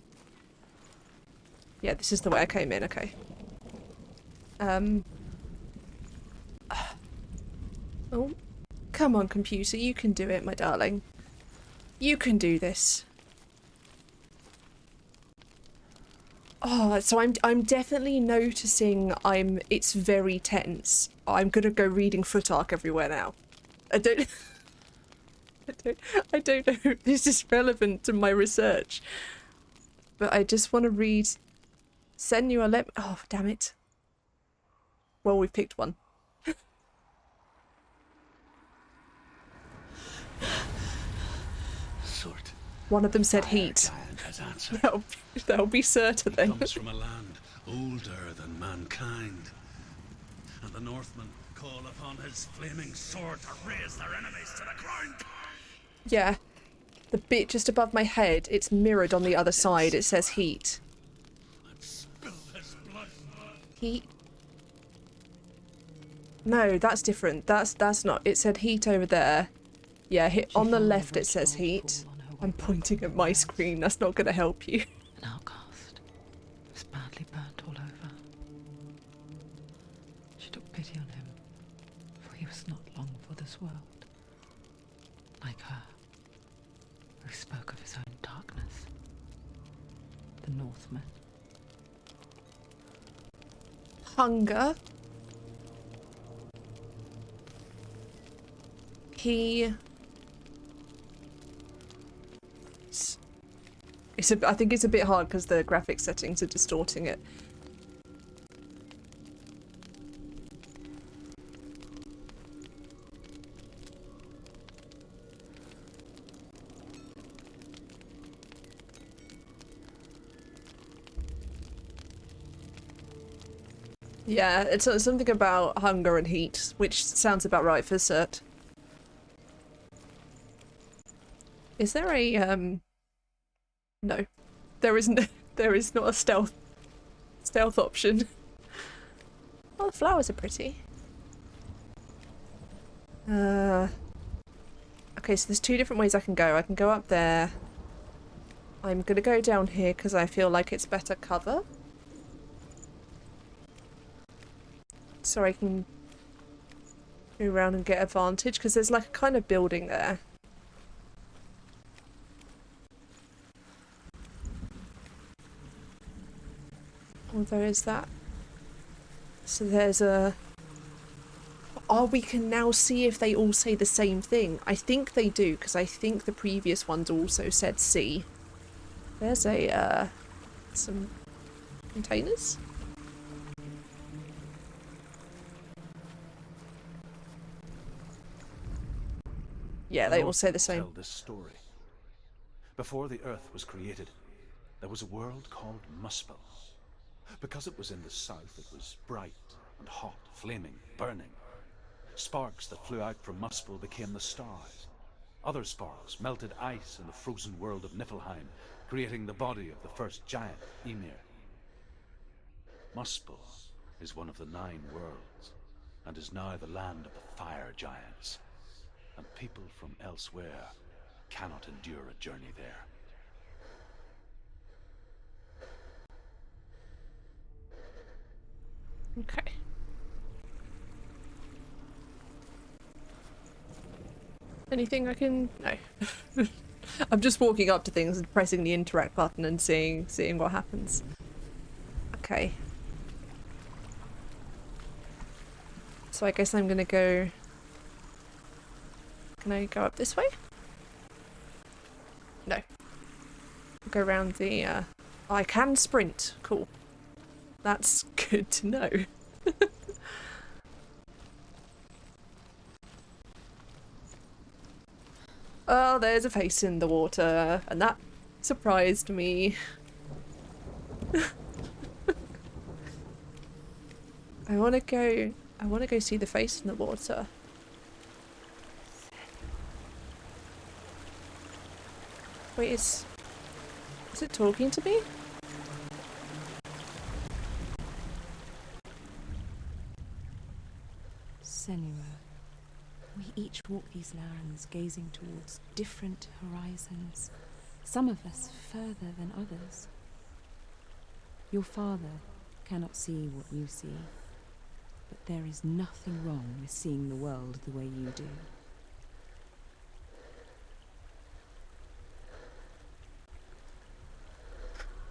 Yeah, this is the way I came in, okay. Oh, come on, computer, you can do it, my darling. You can do this. Oh, so I'm definitely noticing it's very tense. I'm gonna go reading Futhark everywhere now. I don't know if this is relevant to my research. But I just want to read Senua, oh, damn it. Well, we've picked one. Sword. One of them said heat. Giant has answered. That'll be certain He then. comes from a land older than mankind. And the Northmen call upon his flaming sword to raise their enemies to the ground. Yeah. The bit just above my head, it's mirrored on the other side. It says heat. And spill his blood. Heat. No, that's different. That's not. It said heat over there. Yeah, on the left it says heat. I'm pointing at my screen. That's not going to help you. An outcast. Was badly burnt all over. She took pity on him, for he was not long for this world. Like her, who spoke of his own darkness. The Northmen. Hunger. He... I think it's a bit hard because the graphic settings are distorting it. Yeah, it's something about hunger and heat, which sounds about right for cert. Is there a, no. There isn't. There is not a stealth option. Oh, the flowers are pretty. Okay, so there's two different ways I can go. I can go up there. I'm gonna go down here because I feel like it's better cover. So I can go around and get advantage, because there's like a kind of building there. Although is that... So there's a... Oh, we can now see if they all say the same thing. I think they do, because I think the previous ones also said C. There's a, some containers? Yeah, they all say the same. Tell this story. Before the earth was created, there was a world called Muspel. Because it was in the south, it was bright and hot, flaming, burning. Sparks that flew out from Muspel became the stars. Other sparks melted ice in the frozen world of Niflheim, creating the body of the first giant, Ymir. Muspel is one of the 9 worlds, and is now the land of the fire giants. And people from elsewhere cannot endure a journey there. Okay. Anything I can... No. I'm just walking up to things and pressing the interact button and seeing what happens. Okay. So I guess I'm gonna go... Can I go up this way? No. I'll go around the... Oh, I can sprint. Cool. That's good to know. Oh, there's a face in the water, and that surprised me. I wanna go see the face in the water. Wait, is it talking to me? Senua, we each walk these lands gazing towards different horizons, some of us further than others. Your father cannot see what you see, but there is nothing wrong with seeing the world the way you do.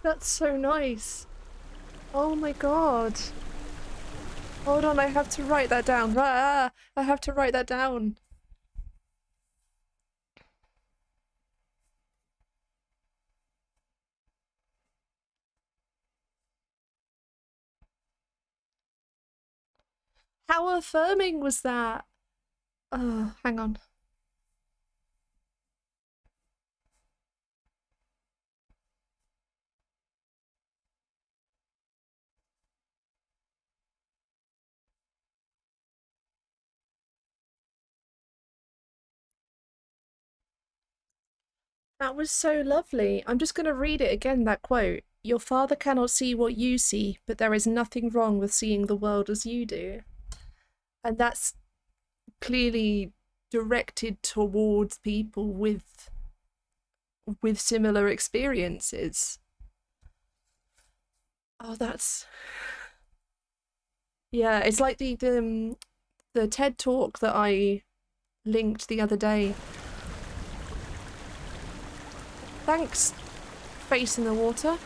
That's so nice. Oh my god. Hold on, I have to write that down. Ah, I have to write that down. How affirming was that? Oh, hang on. That was so lovely. I'm just going to read it again, that quote. Your father cannot see what you see, but there is nothing wrong with seeing the world as you do. And that's clearly directed towards people with similar experiences. Oh, that's... Yeah, it's like the TED talk that I linked the other day. Thanks, face in the water.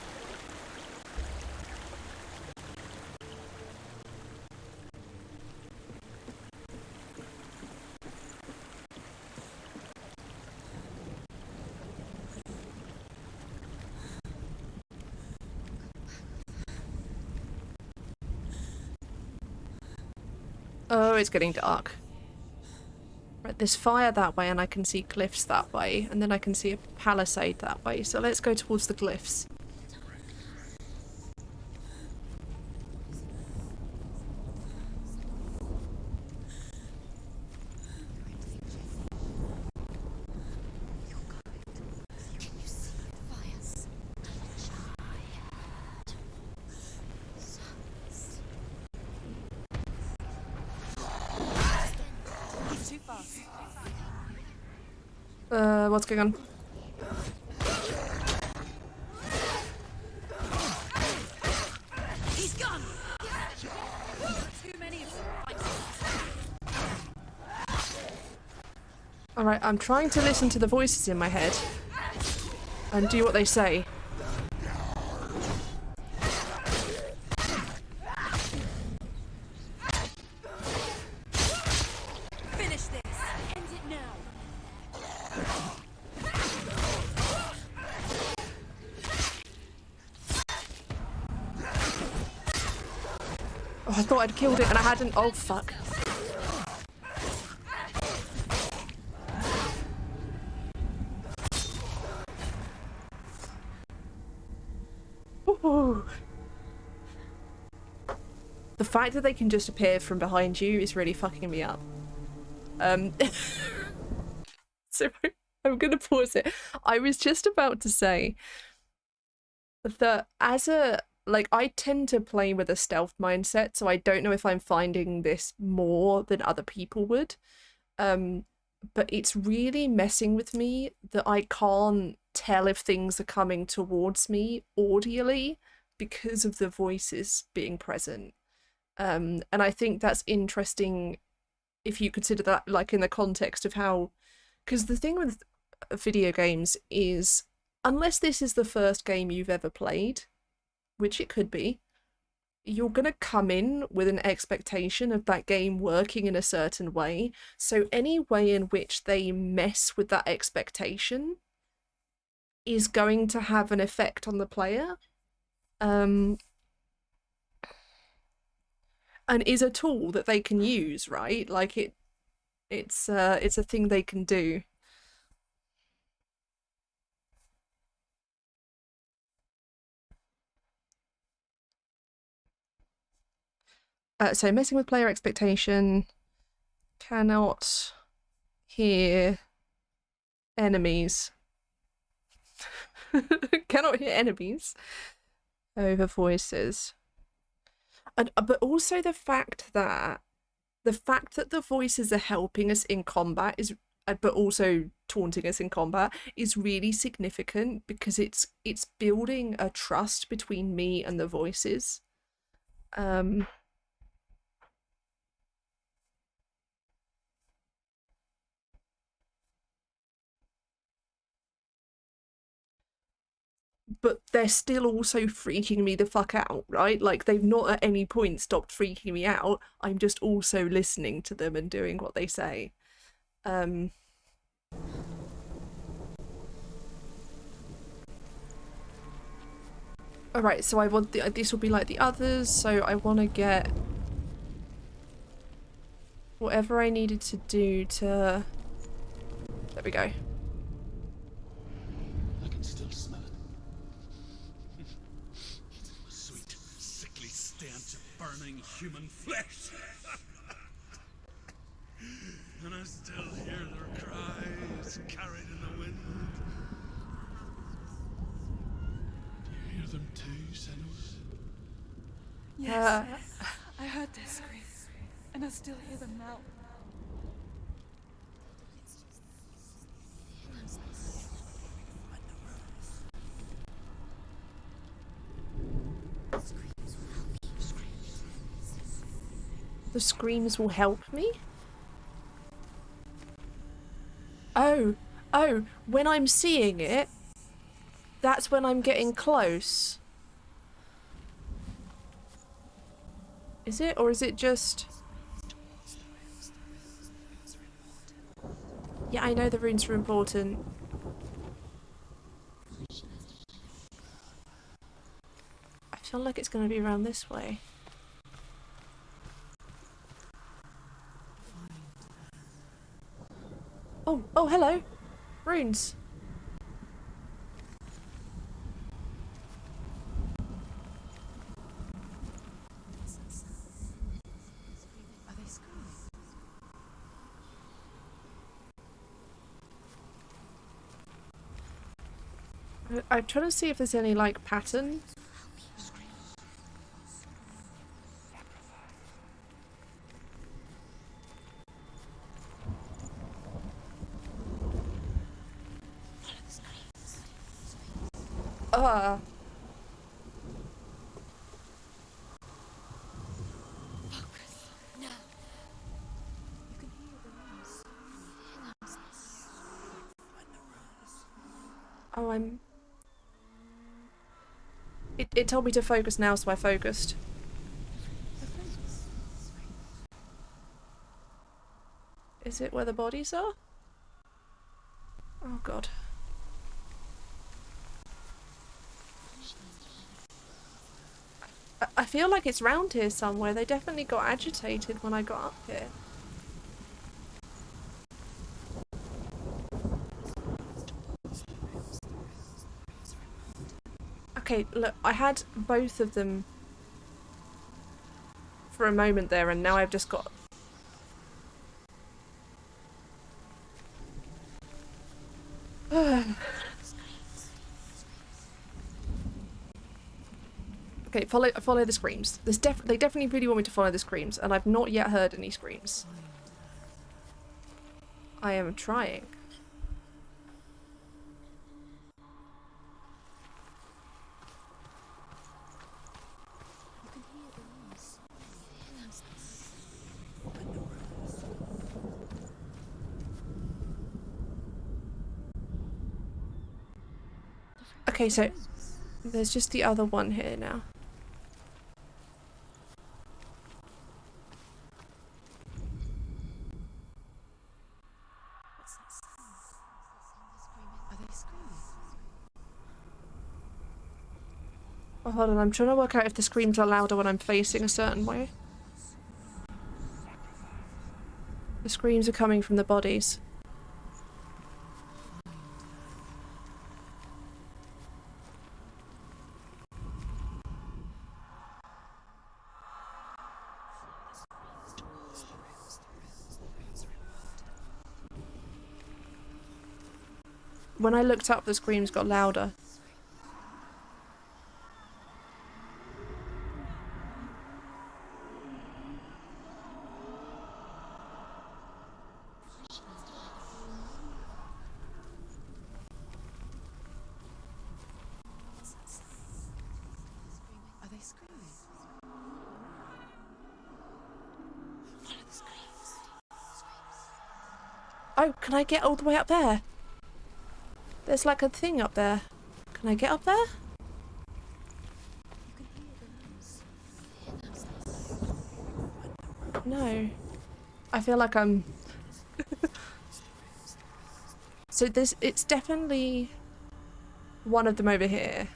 Oh, it's getting dark. Right, there's fire that way and I can see cliffs that way, and then I can see a palisade that way, so let's go towards the glyphs. What's going on? He's gone. Too many of them. Alright, I'm trying to listen to the voices in my head and do what they say. Finish this. End it now. Oh, I thought I'd killed it and I hadn't. Oh, fuck. Ooh. The fact that they can just appear from behind you is really fucking me up. So I'm gonna pause it. I was just about to say that I tend to play with a stealth mindset, so I don't know if I'm finding this more than other people would. But it's really messing with me that I can't tell if things are coming towards me audially because of the voices being present. And I think that's interesting if you consider that like in the context of how, because the thing with video games is, unless this is the first game you've ever played, which it could be, you're going to come in with an expectation of that game working in a certain way. So any way in which they mess with that expectation is going to have an effect on the player. And is a tool that they can use, right? Like it's a thing they can do. So messing with player expectation, cannot hear enemies. Cannot hear enemies over voices. And but also the fact that the voices are helping us in combat is but also taunting us in combat is really significant, because it's building a trust between me and the voices. But they're still also freaking me the fuck out, right? Like, they've not at any point stopped freaking me out. I'm just also listening to them and doing what they say. Alright, so I want this will be like the others, so I want to get whatever I needed to do to... There we go. I can still smell it. The sweet, sickly stench of burning human flesh. And I still hear their cries carried in the wind. Do you hear them too, Senua? Yes, I heard their screams, and I still hear them now. The screams will help me? Oh, when I'm seeing it, that's when I'm getting close. Is it? Or is it just... Yeah, I know the runes are important. I feel like it's going to be around this way. Oh, hello. Runes. Are they screaming? I'm trying to see if there's any, like, pattern. Oh, It told me to focus now, so I focused. Is it where the bodies are? Oh god. I feel like it's round here somewhere. They definitely got agitated when I got up here. Okay, look, I had both of them for a moment there, and now I've just got... Okay, follow the screams. They definitely really want me to follow the screams, and I've not yet heard any screams. I am trying. Okay, so there's just the other one here now. What's that sound? Are they screaming? Oh, hold on, I'm trying to work out if the screams are louder when I'm facing a certain way. The screams are coming from the bodies. when I looked up, the screams got louder. Are they screaming? Follow the screams. Oh, can I get all the way up there? There's like a thing up there. Can I get up there? You can hear the No. I feel like I'm... So this, it's definitely one of them over here.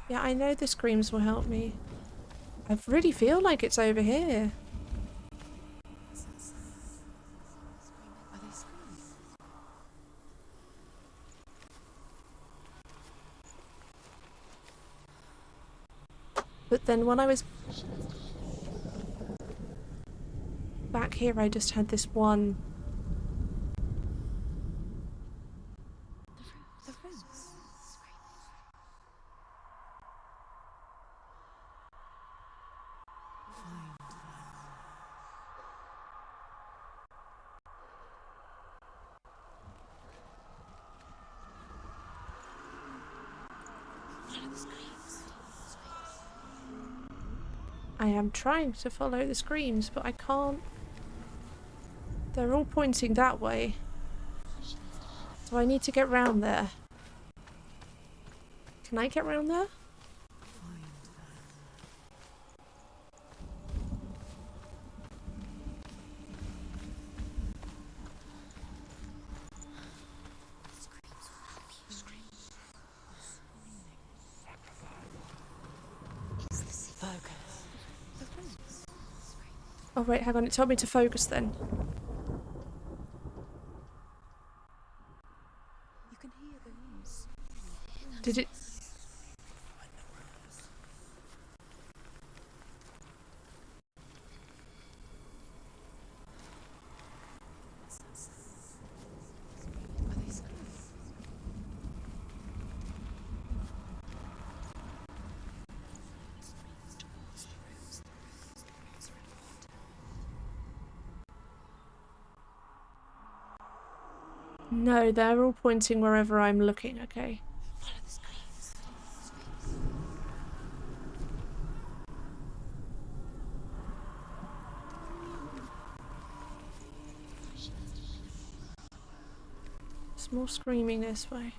Yeah, I know the screams will help me. I really feel like it's over here. Are they screaming? But then when I was back here, I just had this one. The runes. Follow the screams. I am trying to follow the screams, but I can't. They're all pointing that way. So I need to get round there. Can I get round there? Oh wait, hang on, it told me to focus then. You can hear the runes. Did it... Are they screaming? No, they're all pointing wherever I'm looking, okay. Follow the screams. There's more screaming this way.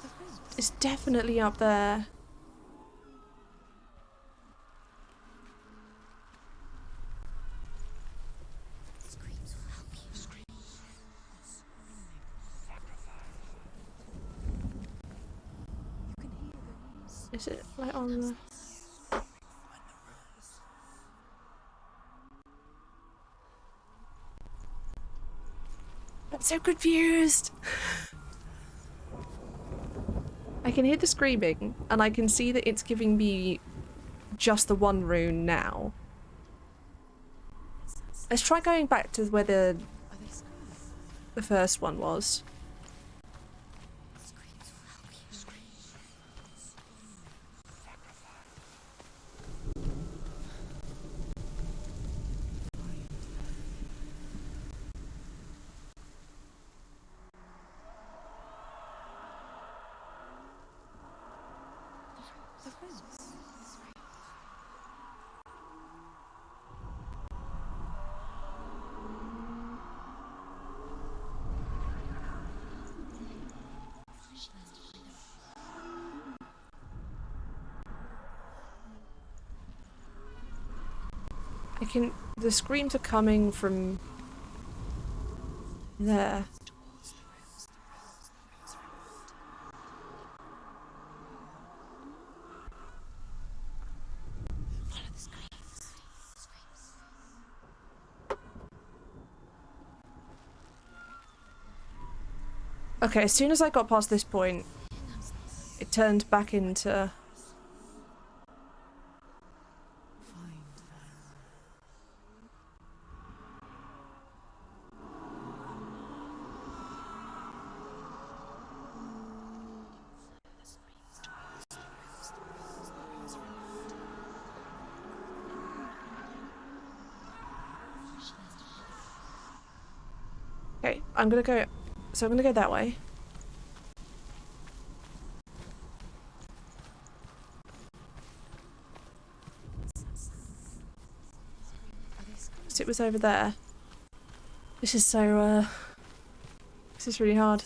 The runes. It's definitely up there. Screams will help you. You can hear the runes. Is it like on the... I'm so confused! I can hear the screaming, and I can see that it's giving me just the one rune now. Let's try going back to where Are they screaming? the first one was. Screams will help you. The runes. I can... The screams are coming from... there. Follow the screams. Okay, as soon as I got past this point, it turned back into... Okay, I'm gonna go. So I'm gonna go that way. So it was over there. This is so. This is really hard.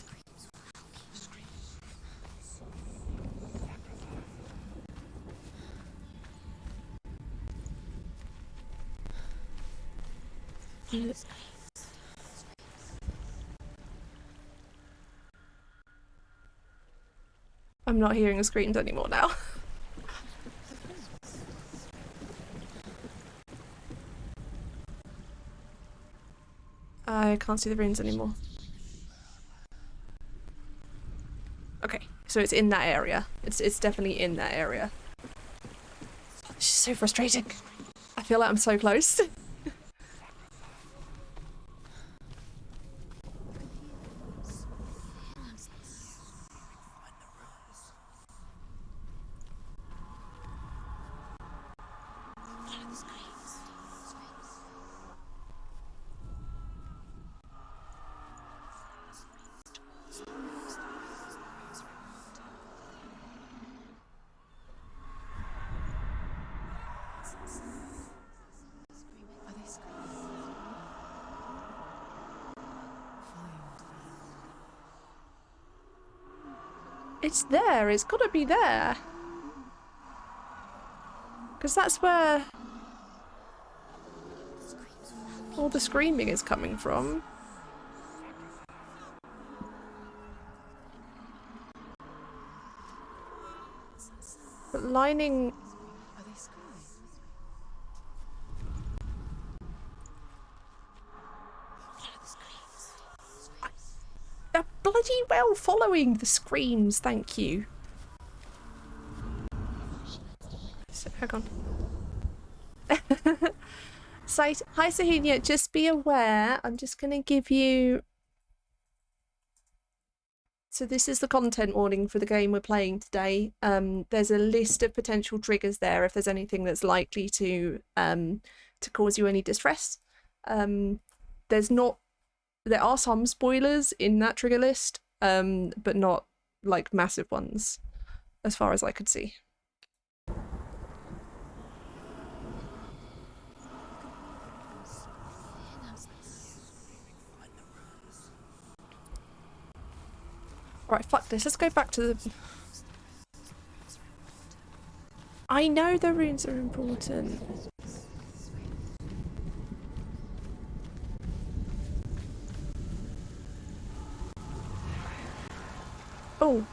I'm not hearing the screams anymore now. I can't see the runes anymore. Okay, so it's in that area. It's definitely in that area. Oh, this is so frustrating. I feel like I'm so close. It's there, it's gotta be there. Because that's where all the screaming is coming from. But lining... They're bloody well following the screams, thank you. So, hang on. Hi Sahenia, just be aware, I'm just gonna give you... So this is the content warning for the game we're playing today. There's a list of potential triggers there if there's anything that's likely to cause you any distress. There are some spoilers in that trigger list, but not like massive ones, as far as I could see. Right, fuck this. Let's go back to the... I know the runes are important. Oh.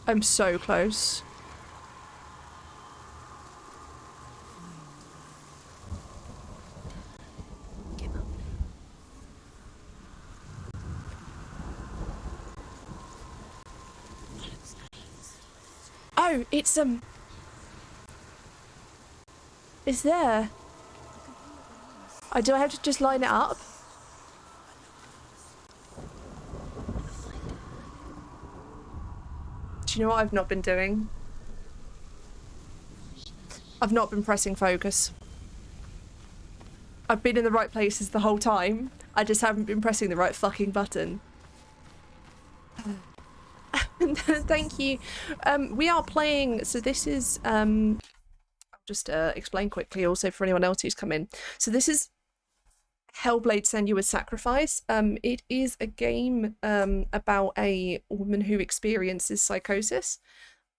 I'm so close. Oh, it's there. Do I have to just line it up? Do you know what I've not been doing? I've not been pressing focus. I've been in the right places the whole time. I just haven't been pressing the right fucking button. Thank you. We are playing, so this is, I'll just explain quickly also for anyone else who's come in. So this is Hellblade Senua's Sacrifice. It is a game about a woman who experiences psychosis.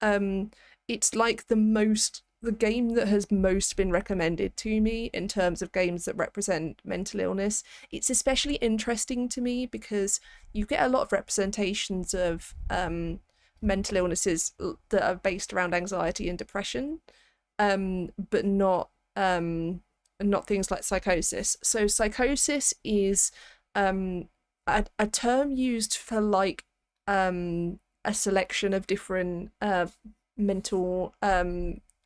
It's like the game that has most been recommended to me in terms of games that represent mental illness. It's especially interesting to me because you get a lot of representations of mental illnesses that are based around anxiety and depression, but not things like psychosis. So psychosis is a term used for like a selection of different mental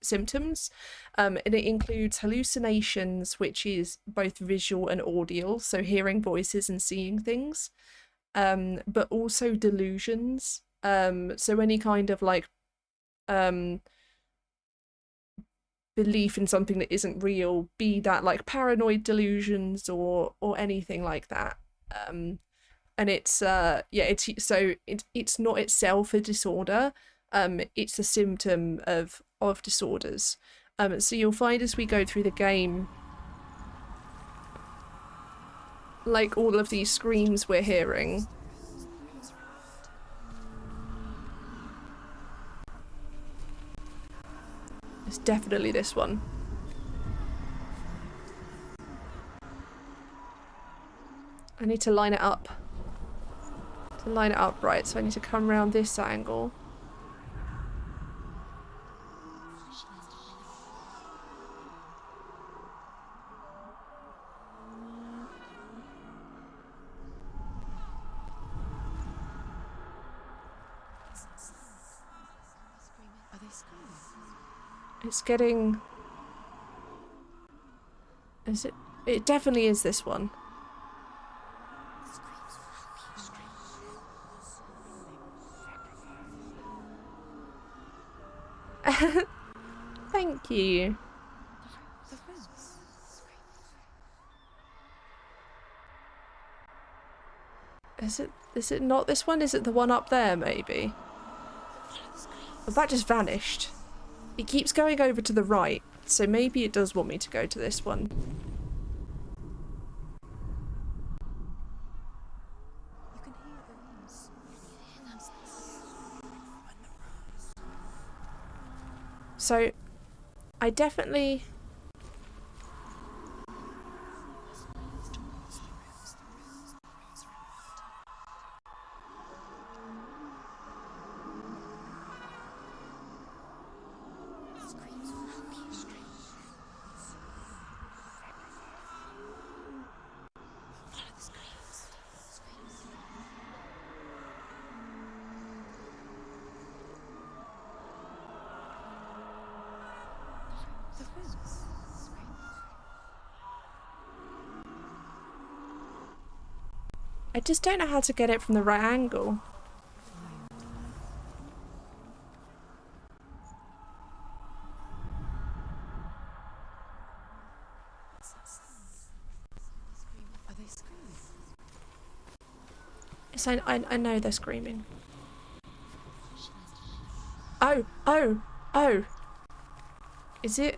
symptoms, and it includes hallucinations, which is both visual and audio, so hearing voices and seeing things, but also delusions, so any kind of like belief in something that isn't real, be that like paranoid delusions or anything like that. And it's it's not itself a disorder. It's a symptom of disorders. So you'll find as we go through the game, like all of these screams we're hearing. It's definitely this one. I need to line it up. To line it up right, so I need to come around this angle. Are they screaming? It's getting... Is it? It definitely is this one. Thank you. The runes. Is it not this one? Is it the one up there, maybe? Well, that just vanished. It keeps going over to the right, so maybe it does want me to go to this one. You can hear the runes. So, I definitely... I just don't know how to get it from the right angle. Are they screaming? Yes, I know they're screaming. Oh, oh, oh. Is it?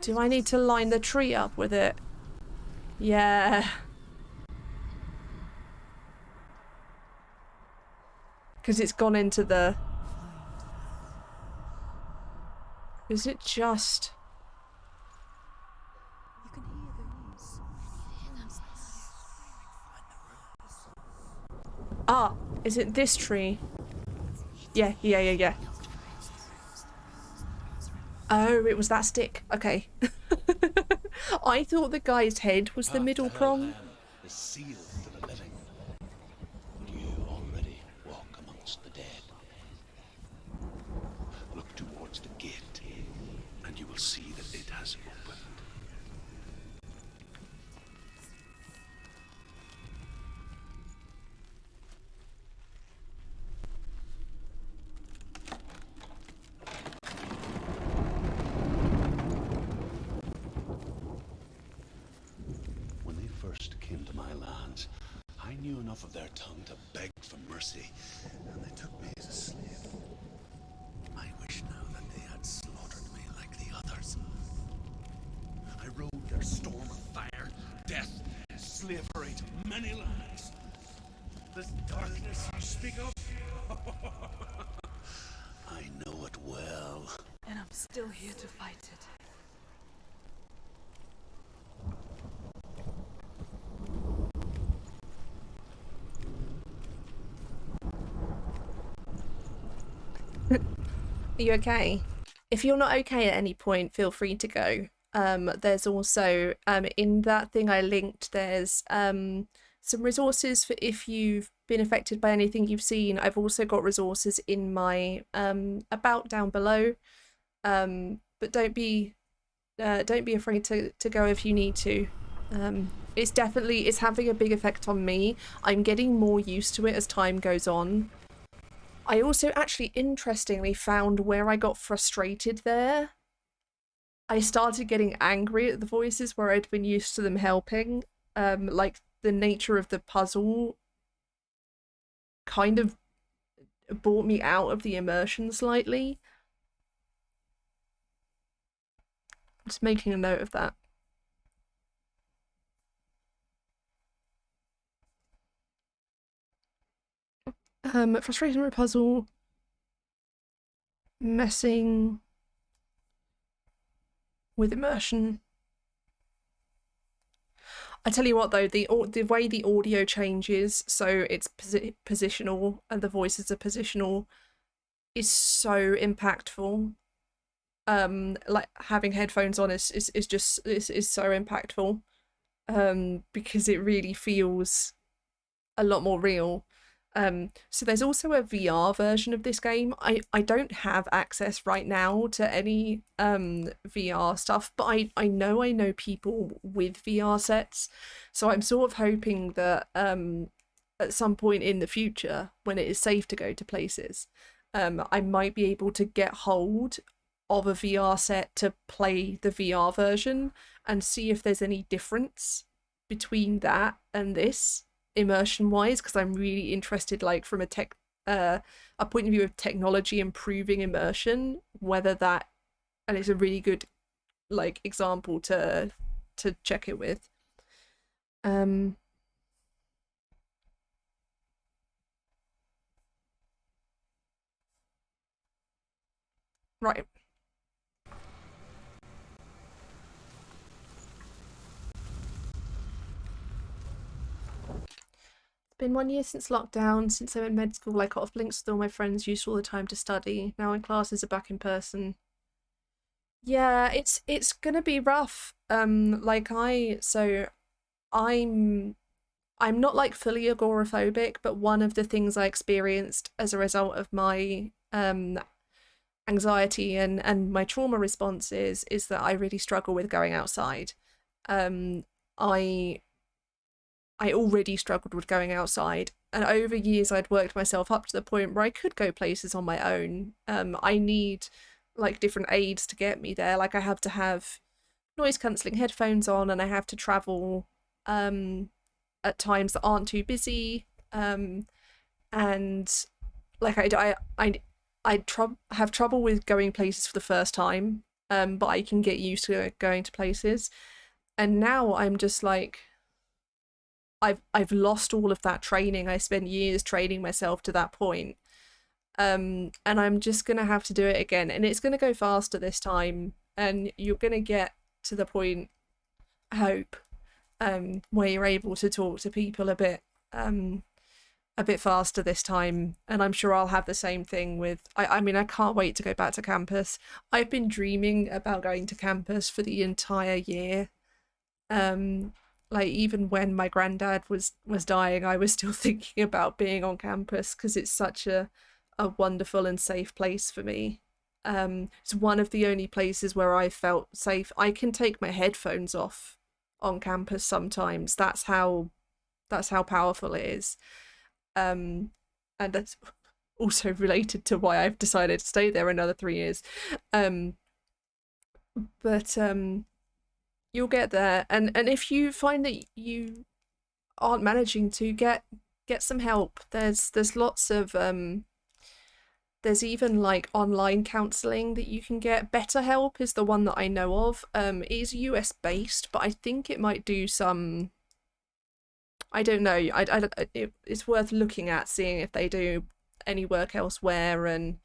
Do I need to line the tree up with it? Yeah. Because it's gone into the... Is it just... You can hear the runes. Ah, is it this tree? Yeah. Oh, it was that stick. Okay. I thought the guy's head was the middle prong. Is sealed to the living. But you already walk amongst the dead. Look towards the gate, and you will see that it has opened. When they first came to my lands, I knew enough of their tongue to beg for mercy, and they took me as a slave. I wish now that they had slaughtered me like the others. I rode their storm of fire, death, slavery to many lands. This darkness you speak of, I know it well. And I'm still here to fight it. Are you okay? If you're not okay at any point, feel free to go. There's also, in that thing I linked, there's some resources for if you've been affected by anything you've seen. I've also got resources in my about down below. But don't be afraid to go if you need to. It's having a big effect on me. I'm getting more used to it as time goes on. I also actually interestingly found where I got frustrated there. I started getting angry at the voices where I'd been used to them helping. Like the nature of the puzzle kind of brought me out of the immersion slightly. Just making a note of that. Frustration with puzzle. Messing with immersion. I tell you what though, the way the audio changes, so it's positional and the voices are positional, is so impactful. Like having headphones on is so impactful. Because it really feels a lot more real. So there's also a VR version of this game. I don't have access right now to any VR stuff, but I know people with VR sets. So I'm sort of hoping that at some point in the future, when it is safe to go to places, I might be able to get hold of a VR set to play the VR version and see if there's any difference between that and this immersion wise, because I'm really interested, like from a point of view of technology improving immersion, whether that, and it's a really good like example to check it with. Right. Been 1 year since lockdown. Since I'm in med school, I cut off links with all my friends, used all the time to study. Now when classes are back in person. Yeah, it's gonna be rough. Like I'm not like fully agoraphobic, but one of the things I experienced as a result of my anxiety and my trauma responses is that I really struggle with going outside. I already struggled with going outside, and over years I'd worked myself up to the point where I could go places on my own. I need like different aids to get me there. Like I have to have noise cancelling headphones on, and I have to travel at times that aren't too busy. And like have trouble with going places for the first time. But I can get used to going to places. And now I'm just like, I've lost all of that training. I spent years training myself to that point. And I'm just gonna have to do it again, and it's gonna go faster this time, and you're gonna get to the point, I hope, where you're able to talk to people a bit faster this time. And I'm sure I'll have the same thing with I mean, I can't wait to go back to campus. I've been dreaming about going to campus for the entire year. Like even when my granddad was dying, I was still thinking about being on campus because it's such a wonderful and safe place for me. It's one of the only places where I felt safe. I can take my headphones off on campus sometimes. That's how powerful it is. And that's also related to why I've decided to stay there another 3 years. But you'll get there, and if you find that you aren't managing to get some help, there's lots of there's even like online counseling that you can get. BetterHelp is the one that I know of. It is US based, but I think it might do some, I don't know, it's worth looking at, seeing if they do any work elsewhere, and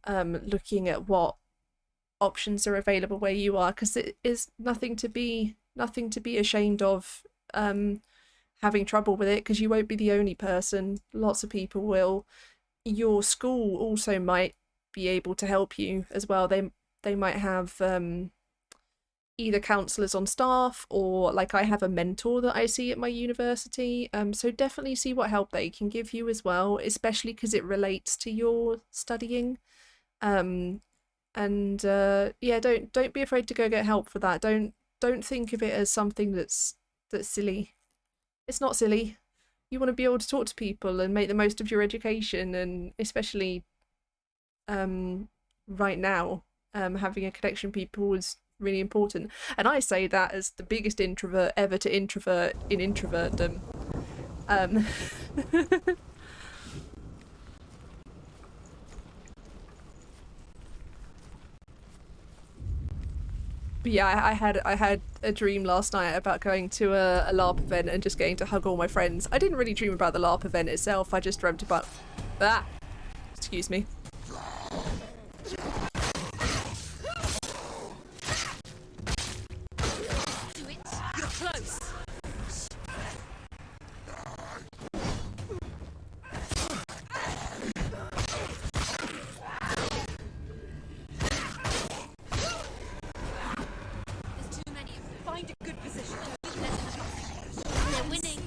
looking at what options are available where you are, because it is nothing to be ashamed of having trouble with it, because you won't be the only person. Lots of people will. Your school also might be able to help you as well. They might have either counselors on staff, or like I have a mentor that I see at my university. So definitely see what help they can give you as well, especially because it relates to your studying. And yeah, don't be afraid to go get help for that. Don't think of it as something that's silly. It's not silly. You want to be able to talk to people and make the most of your education, and especially right now, having a connection with people is really important. And I say that as the biggest introvert ever to introvert in introvertdom. But yeah, I had a dream last night about going to a LARP event and just getting to hug all my friends. I didn't really dream about the LARP event itself. I just dreamt about that. Excuse me. You're close. There's too many of them. Find a good position. Don't let them attack. They're winning.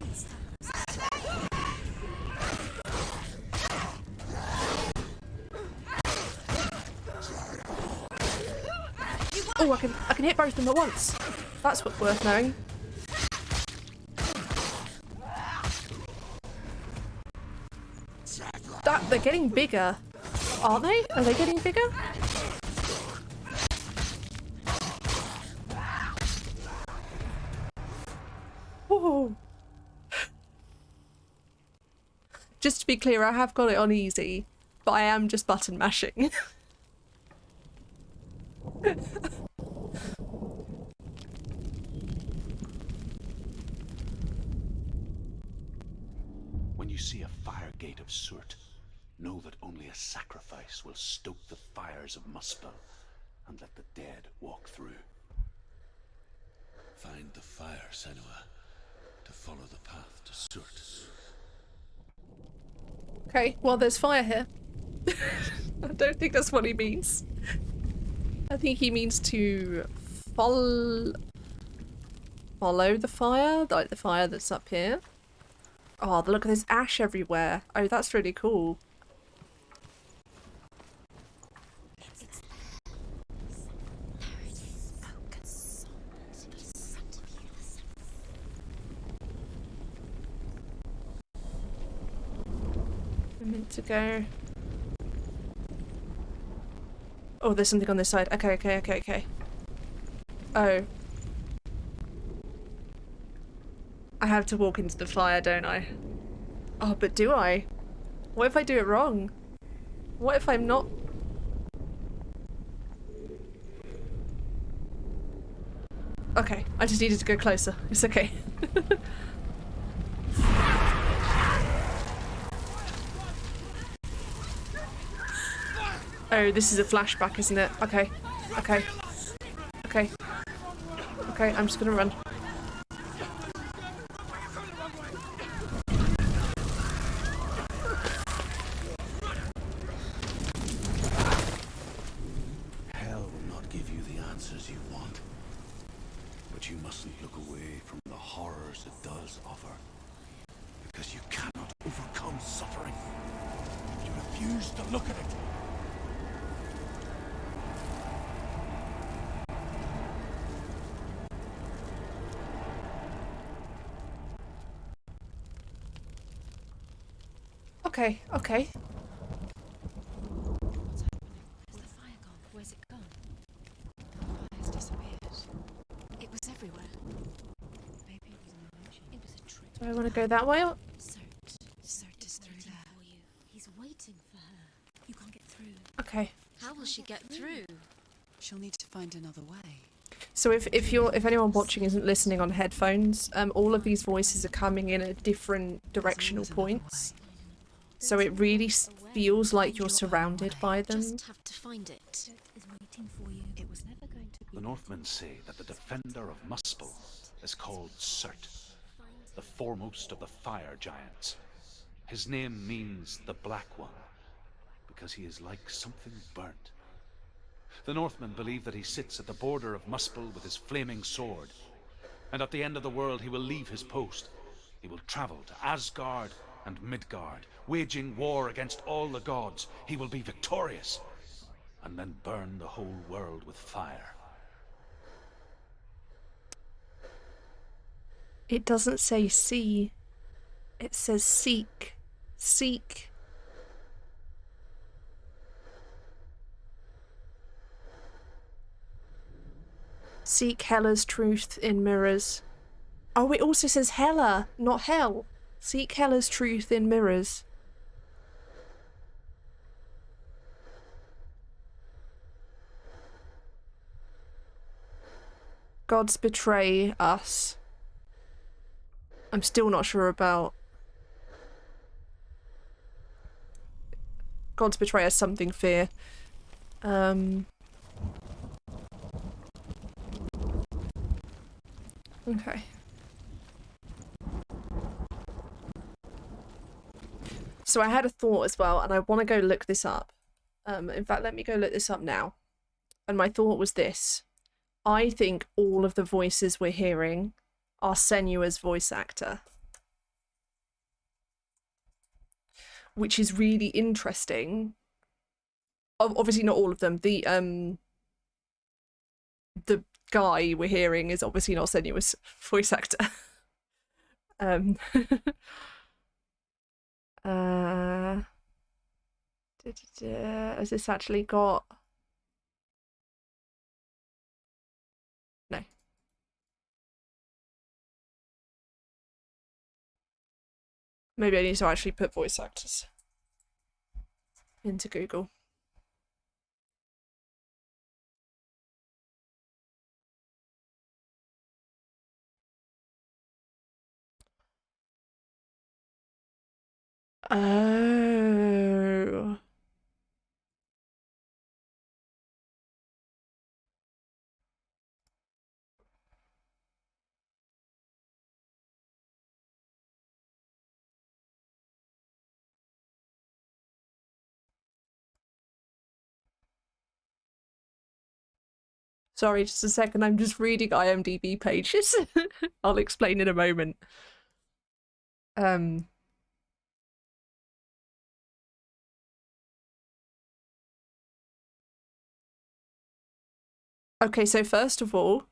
Oh, I can hit both of them at once. That's what's worth knowing. They're getting bigger, aren't they? Are they getting bigger? Whoa. Just to be clear, I have got it on easy, but I am just button mashing. When you see a fire gate of Surt, know that only a sacrifice will stoke the fires of Muspel and let the dead walk through. Find the fire, Senua, to follow the path to Surt. Okay, well, there's fire here. I don't think that's what he means. I think he means to follow the fire, like the fire that's up here. Oh, look, there's ash everywhere. Oh, that's really cool. I'm meant to go. Oh, there's something on this side. Okay. Oh. I have to walk into the fire, don't I? Oh, but do I? What if I do it wrong? What if I'm not? Okay, I just needed to go closer. It's okay. Oh, this is a flashback, isn't it? Okay. Okay, I'm just gonna run. Hell will not give you the answers you want. But you mustn't look away from the horrors it does offer. Because you cannot overcome suffering. You refuse to look at it. Okay. What's happening? Has the fire gone? Where's it gone? The fire's disappeared. It was everywhere. Maybe it was an illusion. It was a trick. Do I want to go that way? Or... Surt is through there. For you. He's waiting for her. You can't get through. Okay. How will she get through? She'll need to find another way. So if anyone watching isn't listening on headphones, all of these voices are coming in at different directional points. So it really feels like you're surrounded by them. Just have to find it. Is waiting for you. It was never going to be. The Northmen say that the defender of Muspel is called Surt, the foremost of the fire giants. His name means the Black One, because he is like something burnt. The Northmen believe that he sits at the border of Muspel with his flaming sword, and at the end of the world he will leave his post. He will travel to Asgard and Midgard, waging war against all the gods. He will be victorious, and then burn the whole world with fire. It doesn't say see. It says seek. Seek. Seek Hela's truth in mirrors. Oh, it also says Hela, not hell. Seek Hela's truth in mirrors. Gods betray us. I'm still not sure about... Gods betray us, something fear. Okay. So I had a thought as well, and I want to go look this up. In fact, let me go look this up now. And my thought was this. I think all of the voices we're hearing are Senua's voice actor. Which is really interesting. Obviously not all of them. The guy we're hearing is obviously not Senua's voice actor. Has this actually got... No. Maybe I need to actually put voice actors into Google. Oh. Sorry, just a second. I'm just reading IMDb pages. I'll explain in a moment. Okay, so first of all,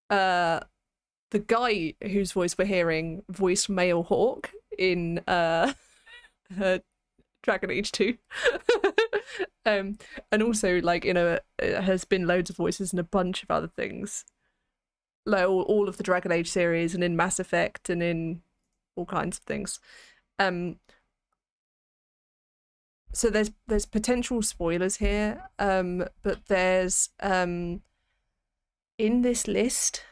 the guy whose voice we're hearing voiced Male Hawk in Dragon Age 2. And also like has been loads of voices in a bunch of other things. Like all of the Dragon Age series and in Mass Effect and in all kinds of things. So there's potential spoilers here, but there's in this list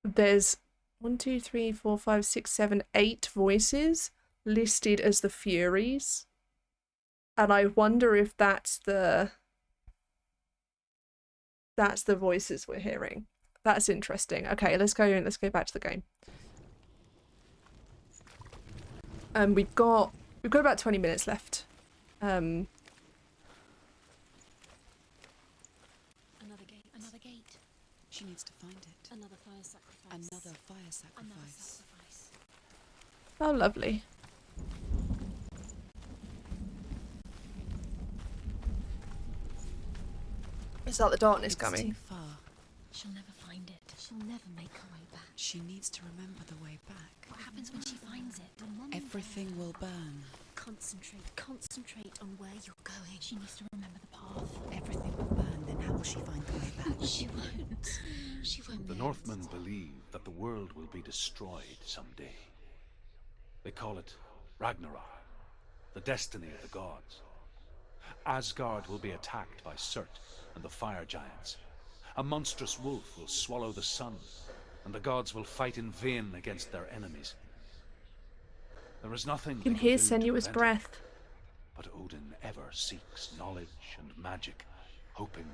there's 1, 2, 3, 4, 5, 6, 7, 8 voices listed as the Furies, and I wonder if that's the voices we're hearing. That's interesting. Okay, let's go back to the game. We've got about 20 minutes left. Another gate. She needs to find it. Another fire sacrifice. Another fire sacrifice. Oh, lovely. Is that the darkness coming? Too far. She'll never find it. She'll never make her way back. She needs to remember the way back. What happens when she finds it? Everything will burn. Concentrate on where you're going. She needs to remember the path. Everything will burn, then how will she find the way back? She won't. She won't. The Northmen believe that the world will be destroyed someday. They call it Ragnarok, the destiny of the gods. Asgard will be attacked by Surt and the fire giants. A monstrous wolf will swallow the sun, and the gods will fight in vain against their enemies. There is nothing You can hear Senua's breath. But Odin ever seeks knowledge and magic, hoping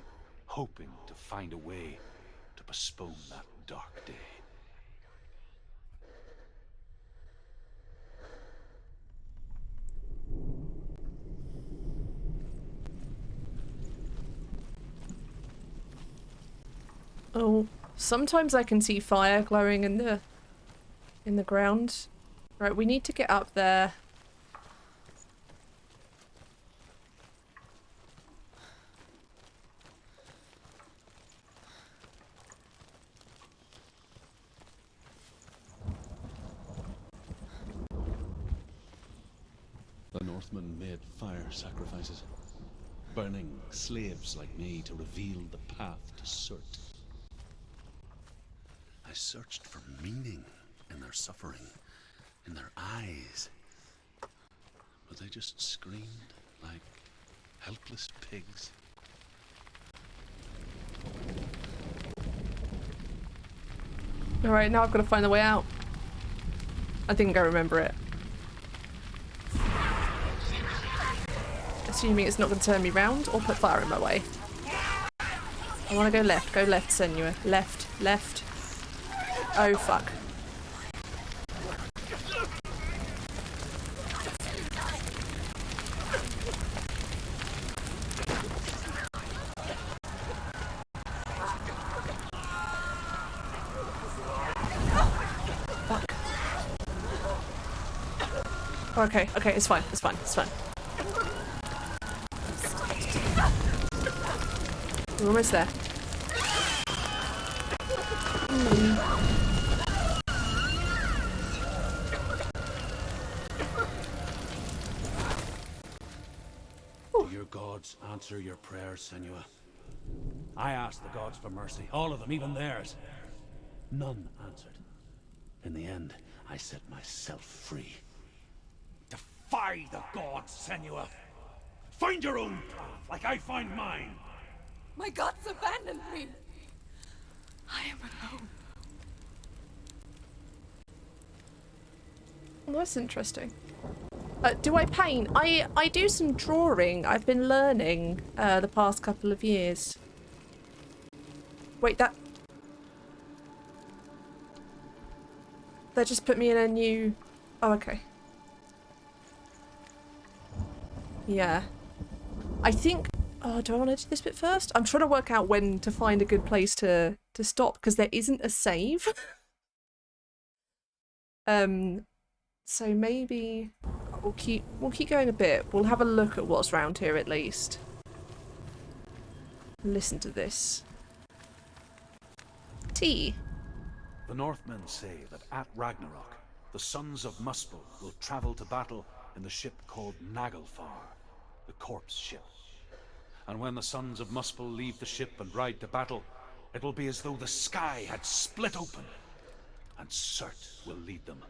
to find a way to postpone that dark day. Oh, sometimes I can see fire glowing in the ground. Right, we need to get up there. Northmen made fire sacrifices, burning slaves like me to reveal the path to Surt. I searched for meaning in their suffering, in their eyes, but they just screamed like helpless pigs. Alright, now I've got to find the way out. I think I remember it. Assuming it's not going to turn me round or put fire in my way. I want to go left. Go left, Senua. Left. Left. Oh, fuck. Fuck. Okay, okay, it's fine, it's fine, it's fine. We're almost there. Do your gods answer your prayers, Senua? I asked the gods for mercy, all of them, even theirs. None answered. In the end, I set myself free. Defy the gods, Senua! Find your own path, like I find mine! My gods abandoned me. I am alone. Well, that's interesting. Do I paint? I do some drawing. I've been learning the past couple of years. Wait, that just put me in a new... Oh, okay. Yeah. I think... Oh, do I want to do this bit first? I'm trying to work out when to find a good place to stop, because there isn't a save. So maybe we'll keep going a bit. We'll have a look at what's round here at least. Listen to this. Tea. The Northmen say that at Ragnarok, the sons of Muspel will travel to battle in the ship called Naglfar, the corpse ship. And when the sons of Muspel leave the ship and ride to battle, it will be as though the sky had split open, and Surt will lead them.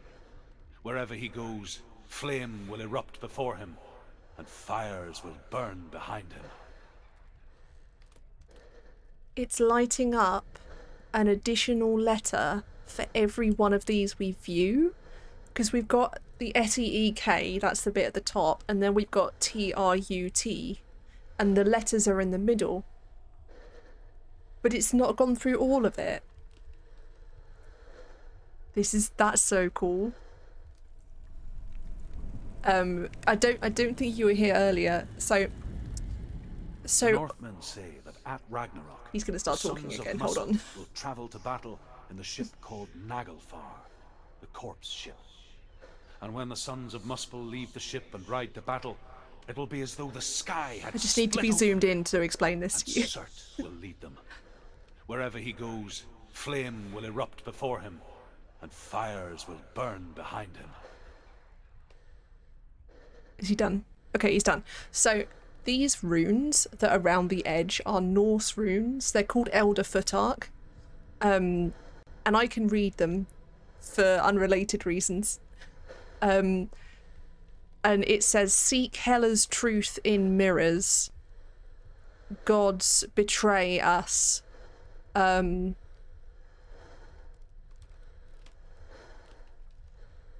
Wherever he goes, flame will erupt before him, and fires will burn behind him. It's lighting up an additional letter for every one of these we view, because we've got the SEEK, that's the bit at the top, and then we've got TRUT, and the letters are in the middle. But it's not gone through all of it. That's so cool. I don't think you were here earlier, so Northmen say that at Ragnarok, he's gonna start the talking sons of again. Hold Muspel on. will travel to battle in the ship called Naglfar, the corpse ship. And when the sons of Muspel leave the ship and ride to battle, it will be as though the sky had I just need to be split zoomed open, in to explain this and to you. Surt will lead them. Wherever he goes, flame will erupt before him, and fires will burn behind him. Is he done? Okay, he's done. So these runes that are around the edge are Norse runes. They're called Elder Futhark. And I can read them for unrelated reasons. And it says, seek Hela's truth in mirrors. Gods betray us.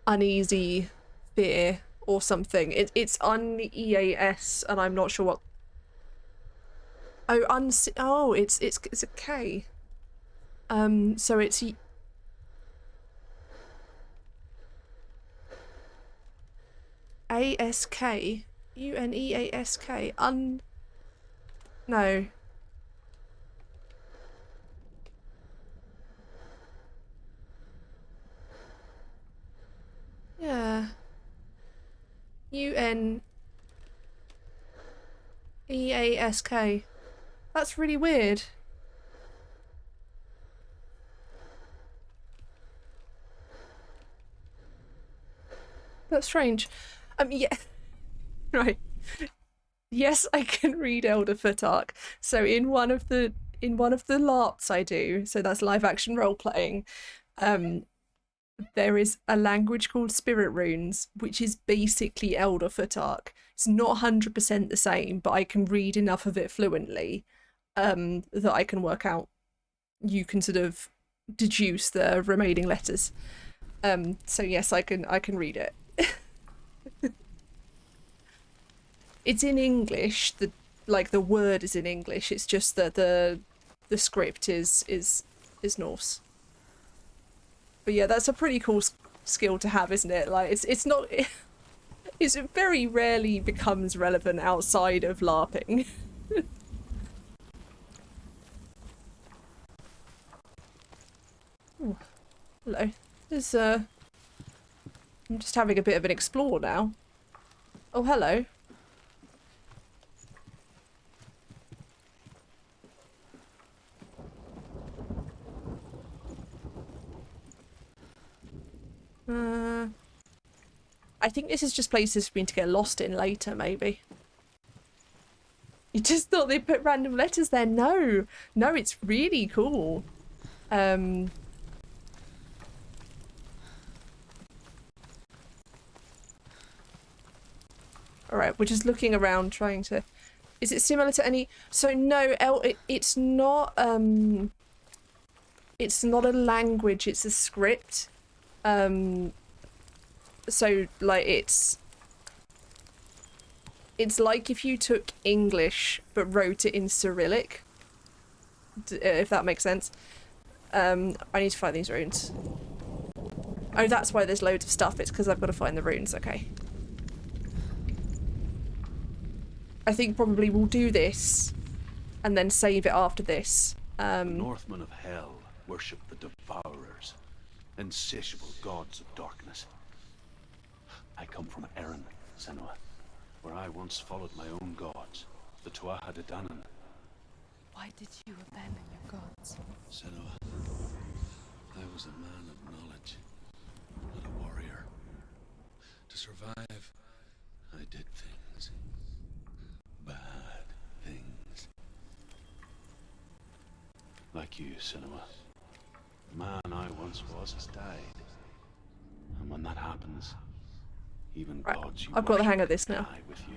Uneasy fear or something. It's un-EAS and I'm not sure what. Oh, it's a K. So it's ASK, UNEASK, no. Yeah. UNEASK. That's really weird. That's strange. Yeah. Right. Yes, I can read Elder Futhark. So in one of the LARPs I do, so that's live action role playing, there is a language called Spirit Runes, which is basically Elder Futhark. It's not 100% the same, but I can read enough of it fluently that I can work out. You can sort of deduce the remaining letters. So yes, I can read it. It's in English. The word is in English. It's just that the script is Norse. But yeah, that's a pretty cool skill to have, isn't it? Like it's not. It very rarely becomes relevant outside of LARPing. Ooh, hello. There's I'm just having a bit of an explore now. Oh, hello. I think this is just places for me to get lost in later, maybe. You just thought they put random letters there? No, it's really cool. Alright, we're just looking around trying to... Is it similar to any... So no, it's not a language, it's a script. So like it's like if you took English but wrote it in Cyrillic, if that makes sense. I need to find these runes. Oh, that's why there's loads of stuff. It's because I've got to find the runes. Okay. I think probably we'll do this and then save it after this. The Northmen of Hell worship the Devourers, insatiable gods of darkness. I come from Erin, Senua, where I once followed my own gods, the Tuatha De Danann. Why did you abandon your gods? Senua, I was a man of knowledge, not a warrior. To survive, I did things. Bad things. Like you, Senua. The man I once was has died. And when that happens, even Right, gods you I've got the hang of worship this now. die with you.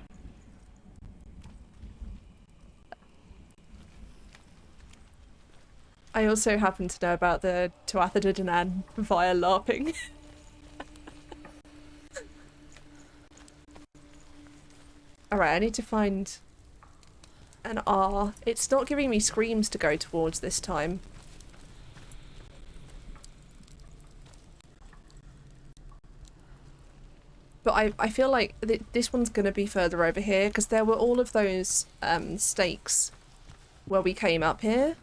I also happen to know about the Tuatha De Danann via LARPing. Alright, I need to find an R. It's not giving me screams to go towards this time. But I feel like this one's going to be further over here, because there were all of those stakes where we came up here.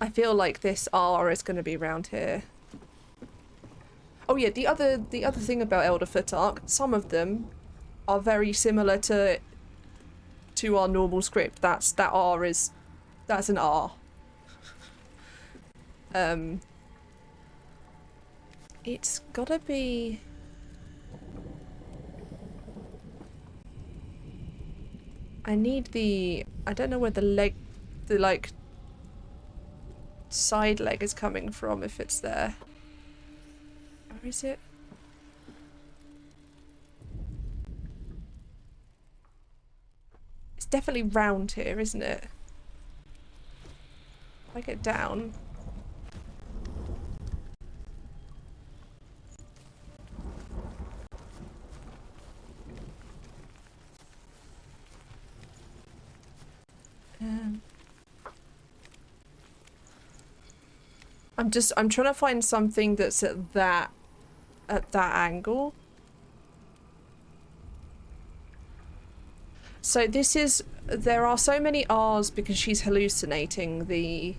I feel like this R is going to be around here. Oh yeah, the other thing about Elder Futhark, some of them are very similar to our normal script. That's an R. It's gotta be... I need the... I don't know where the like side leg is coming from, if it's there. Where is it? It's definitely round here, isn't it? If I get down... I'm trying to find something that's at that angle. So this is, there are so many R's because she's hallucinating the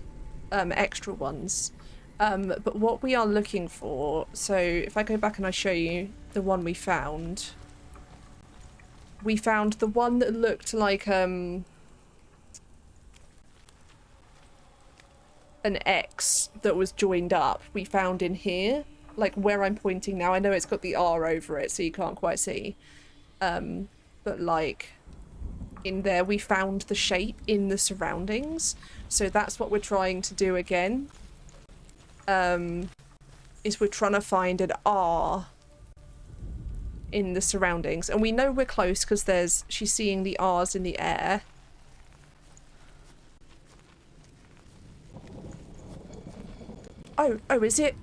extra ones. But what we are looking for, so if I go back and I show you the one we found the one that looked like an X that was joined up, we found in here. like where I'm pointing now. I know it's got the R over it, so you can't quite see. But like in there, we found the shape in the surroundings. So that's what we're trying to do again. Is we're trying to find an R in the surroundings. And we know we're close because she's seeing the R's in the air. Oh, is it?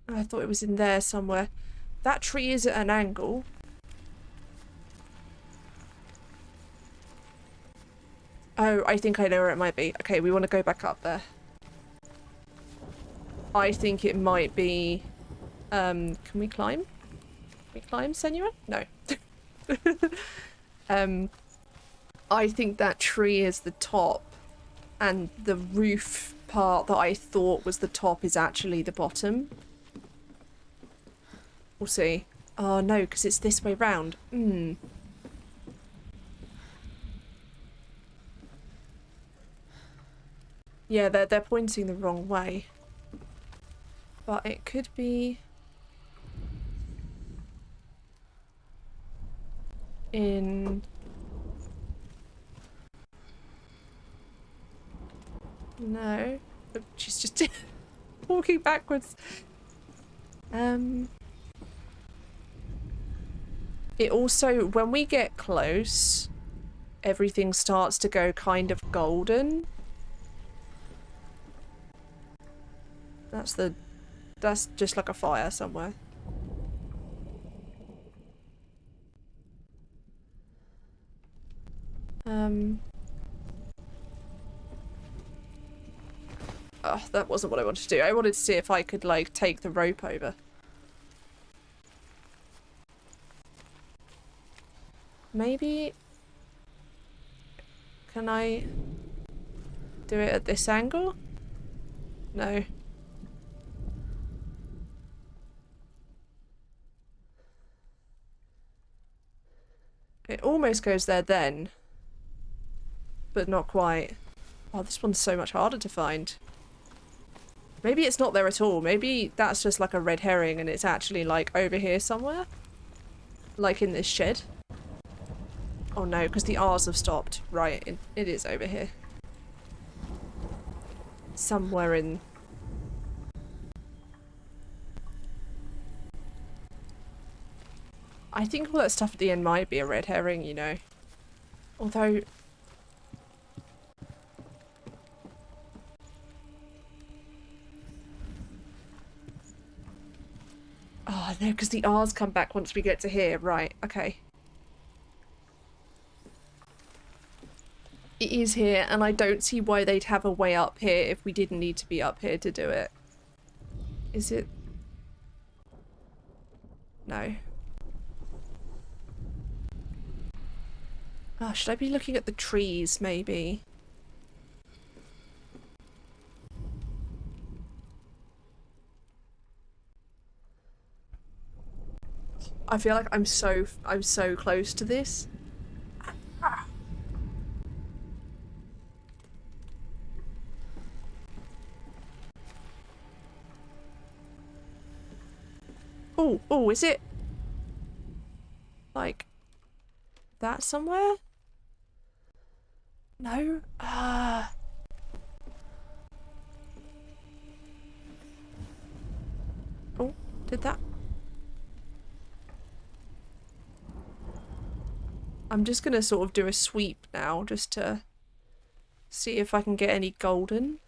I thought it was in there somewhere. That tree is at an angle. Oh, I think I know where it might be. Okay, we want to go back up there. I think it might be... can we climb? Can we climb, Senua? No. I think that tree is the top, and the roof part that I thought was the top is actually the bottom. We'll see. Oh no, because it's this way round. Yeah, they're pointing the wrong way. But it could be in... No. She's just walking backwards. It also, when we get close, everything starts to go kind of golden. That's just like a fire somewhere. Oh, that wasn't what I wanted to do. I wanted to see if I could, like, take the rope over. Maybe... Can I do it at this angle? No. It almost goes there then. But not quite. Oh, this one's so much harder to find. Maybe it's not there at all. Maybe that's just like a red herring and it's actually like over here somewhere. Like in this shed. Oh no, because the R's have stopped. Right, it is over here. Somewhere in... I think all that stuff at the end might be a red herring, you know. Although... Oh no, because the R's come back once we get to here. Right, okay. It is here, and I don't see why they'd have a way up here if we didn't need to be up here to do it. Is it? No. Oh, should I be looking at the trees, maybe? I feel like I'm so close to this. Oh, is it like that somewhere? No? Oh, did that? I'm just gonna sort of do a sweep now, just to see if I can get any golden.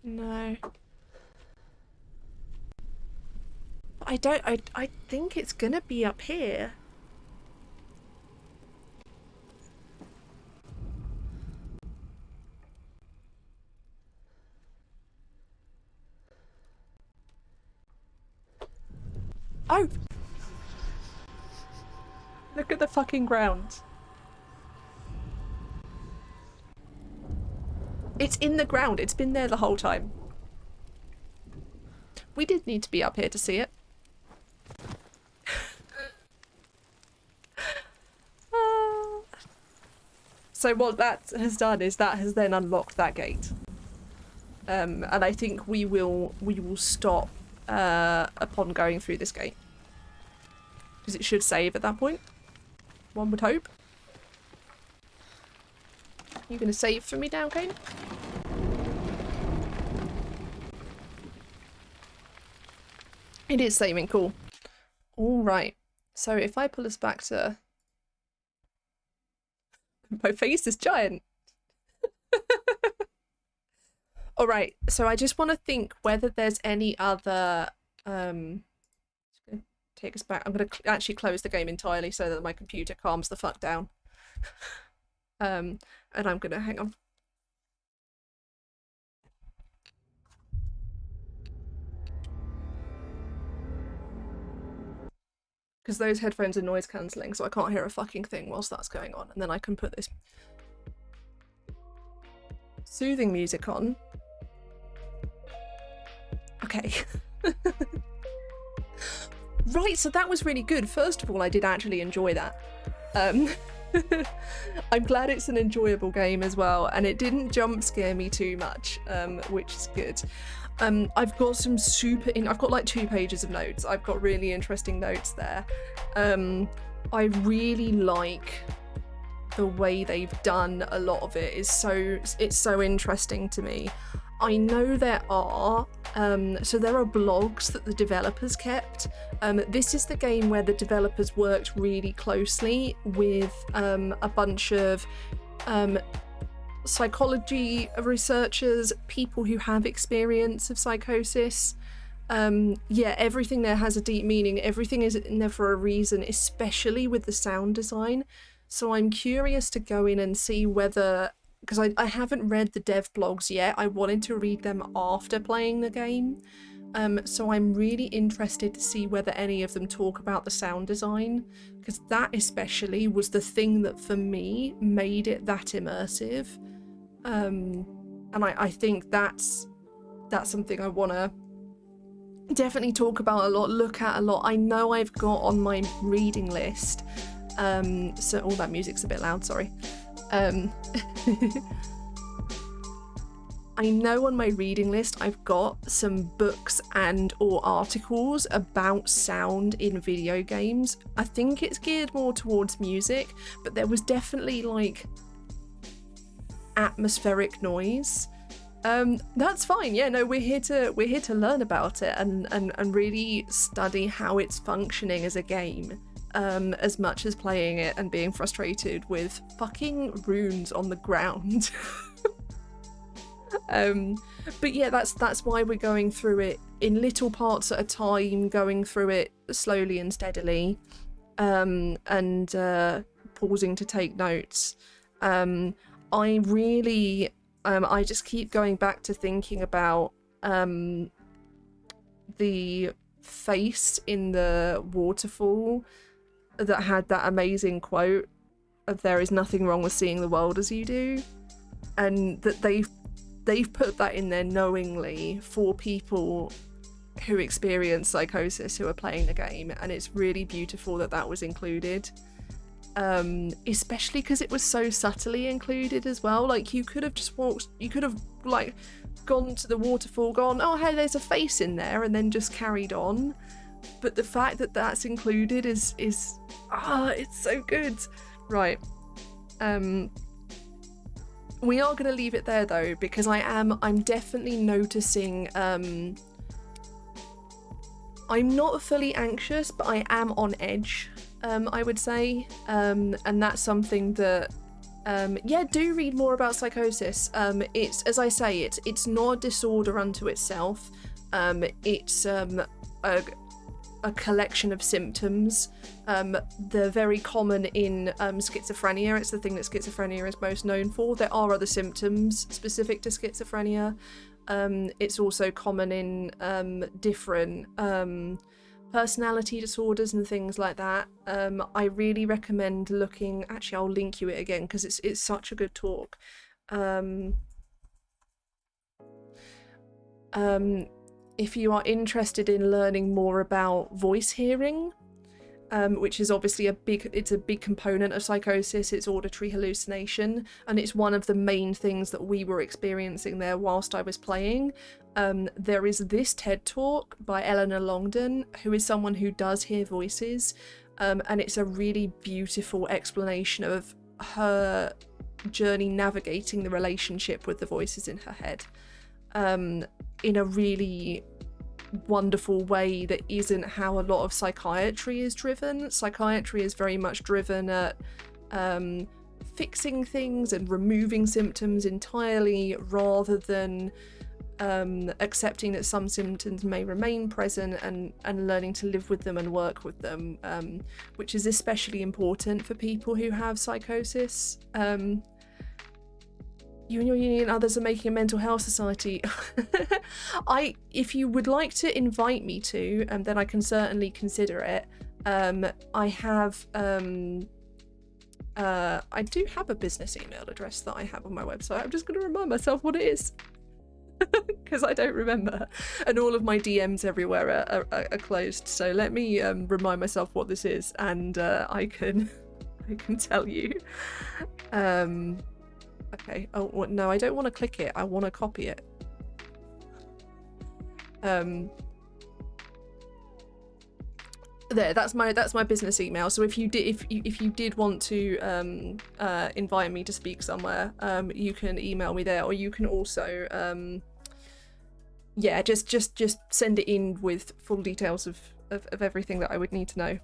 No. I think it's gonna be up here. Oh! Look at the fucking ground. It's in the ground. It's been there the whole time. We did need to be up here to see it. So what that has done is that has then unlocked that gate. And I think we will stop upon going through this gate. Because it should save at that point. One would hope. You gonna save for me down, Kane? It is saving, cool. Alright. So if I pull us back to... My face is giant. Alright, so I just want to think whether there's any other... Just gonna take us back. I'm going to actually close the game entirely so that my computer calms the fuck down. And I'm going to... hang on. Because those headphones are noise cancelling, so I can't hear a fucking thing whilst that's going on. And then I can put this soothing music on. Okay. Right, so that was really good. First of all, I did actually enjoy that. I'm glad it's an enjoyable game as well, and it didn't jump scare me too much, which is good. I've got some I've got like 2 pages of notes. I've got really interesting notes there. I really like the way they've done a lot of it. It's so interesting to me. I know there are blogs that the developers kept. This is the game where the developers worked really closely with a bunch of psychology researchers, people who have experience of psychosis. Yeah, everything there has a deep meaning. Everything is in there for a reason, especially with the sound design. So I'm curious to go in and see whether, because I haven't read the dev blogs yet. I wanted to read them after playing the game. So I'm really interested to see whether any of them talk about the sound design, because that especially was the thing that for me made it that immersive. And I think that's something I want to definitely talk about a lot, look at a lot. I know I've got on my reading list, so all that music's a bit loud, sorry. I know on my reading list I've got some books and or articles about sound in video games. I think it's geared more towards music, but there was definitely like atmospheric noise. That's fine. Yeah, no, we're here to learn about it and really study how it's functioning as a game, as much as playing it and being frustrated with fucking runes on the ground. But yeah, that's why we're going through it in little parts at a time, going through it slowly and steadily, and pausing to take notes. I really I just keep going back to thinking about the face in the waterfall that had that amazing quote of "There is nothing wrong with seeing the world as you do," and that they've put that in there knowingly for people who experience psychosis who are playing the game, and it's really beautiful that that was included. Especially because it was so subtly included as well. Like, you could have just walked, you could have like gone to the waterfall, gone, oh hey, there's a face in there, and then just carried on. But the fact that that's included is it's so good. Right. We are going to leave it there though, because I'm definitely noticing I'm not fully anxious, but I am on edge. I would say, and that's something that, yeah, do read more about psychosis. It's, as I say, it's not a disorder unto itself. It's a collection of symptoms. They're very common in schizophrenia. It's the thing that schizophrenia is most known for. There are other symptoms specific to schizophrenia. It's also common in different personality disorders and things like that. I really recommend looking, actually I'll link you it again because it's such a good talk. If you are interested in learning more about voice hearing, which is obviously a big component of psychosis. It's auditory hallucination, and it's one of the main things that we were experiencing there whilst I was playing. There is this TED talk by Eleanor Longdon, who is someone who does hear voices, and it's a really beautiful explanation of her journey navigating the relationship with the voices in her head, in a really wonderful way that isn't how a lot of psychiatry is driven. Psychiatry is very much driven at fixing things and removing symptoms entirely, rather than accepting that some symptoms may remain present and learning to live with them and work with them, which is especially important for people who have psychosis. You and your union and others are making a mental health society. If you would like to invite me to, then I can certainly consider it. I do have a business email address that I have on my website. I'm just going to remind myself what it is, because I don't remember, and all of my DMs everywhere are closed. So let me remind myself what this is, and I can tell you. Okay. Oh no, I don't want to click it. I want to copy it. There. That's my business email. So if you did want to invite me to speak somewhere, you can email me there, or you can also just send it in with full details of everything that I would need to know.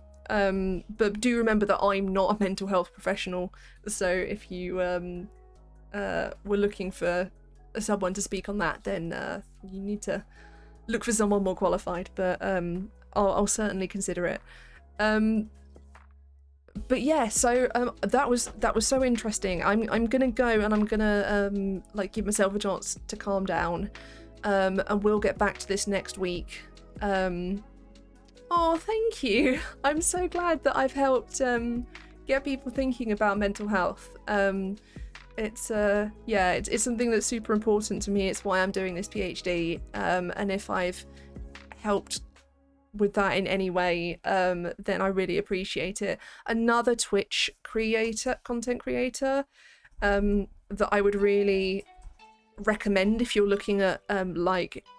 But do remember that I'm not a mental health professional. So if you were looking for someone to speak on that, then you need to look for someone more qualified, but I'll certainly consider it. But yeah, so that was so interesting. I'm gonna go, and I'm gonna give myself a chance to calm down, and we'll get back to this next week. Oh, thank you. I'm so glad that I've helped get people thinking about mental health. It's something that's super important to me. It's why I'm doing this PhD, and if I've helped with that in any way, then I really appreciate it. Another Twitch content creator, that I would really recommend if you're looking at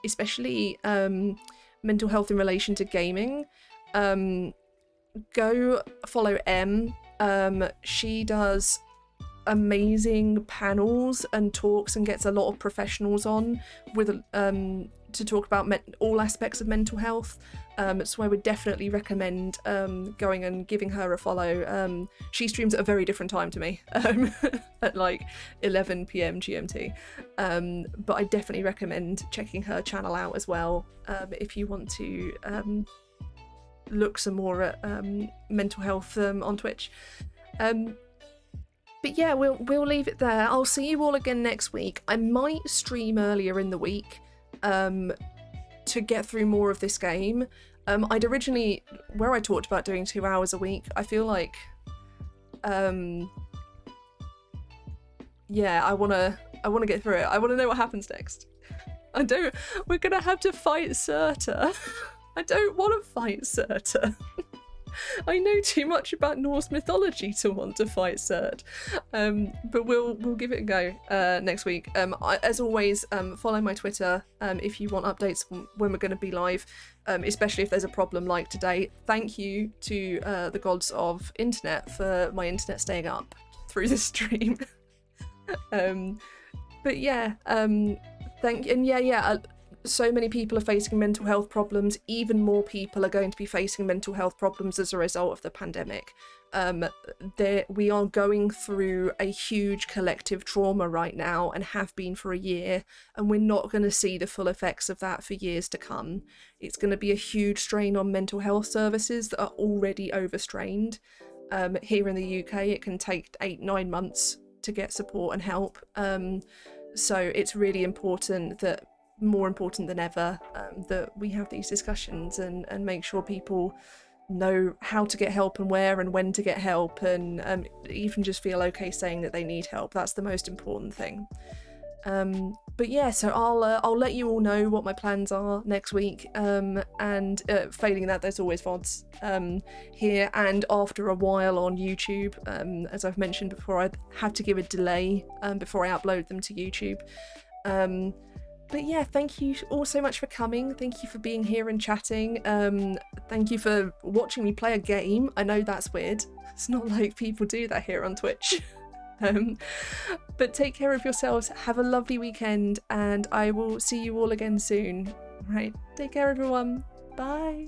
especially mental health in relation to gaming, go follow M. She does amazing panels and talks and gets a lot of professionals on with to talk about all aspects of mental health, so I would definitely recommend going and giving her a follow. She streams at a very different time to me, at 11 p.m. GMT, but I definitely recommend checking her channel out as well, if you want to look some more at mental health on Twitch. But yeah, we'll leave it there. I'll see you all again next week. I might stream earlier in the week to get through more of this game. I'd originally, where I talked about doing 2 hours a week, I feel like I want to get through it. I want to know what happens next. We're gonna have to fight Surta. I don't want to fight Surta. I know too much about Norse mythology to want to fight Cert, but we'll give it a go next week. As always, follow my Twitter if you want updates when we're going to be live, especially if there's a problem like today. Thank you to the gods of internet for my internet staying up through the stream. But yeah, so many people are facing mental health problems. Even more people are going to be facing mental health problems as a result of the pandemic. We are going through a huge collective trauma right now, and have been for a year, and we're not going to see the full effects of that for years to come. It's going to be a huge strain on mental health services that are already overstrained. Here in the UK, it can take 8-9 months to get support and help. So it's really important that, more important than ever, that we have these discussions and make sure people know how to get help and where and when to get help, and even just feel okay saying that they need help. That's the most important thing. but yeah, so I'll let you all know what my plans are next week, and failing that, there's always VODs here and after a while on YouTube. As I've mentioned before, I have to give a delay before I upload them to YouTube. But yeah, thank you all so much for coming. Thank you for being here and chatting. Thank you for watching me play a game. I know that's weird. It's not like people do that here on Twitch. But take care of yourselves. Have a lovely weekend, and I will see you all again soon. Right, take care, everyone. Bye.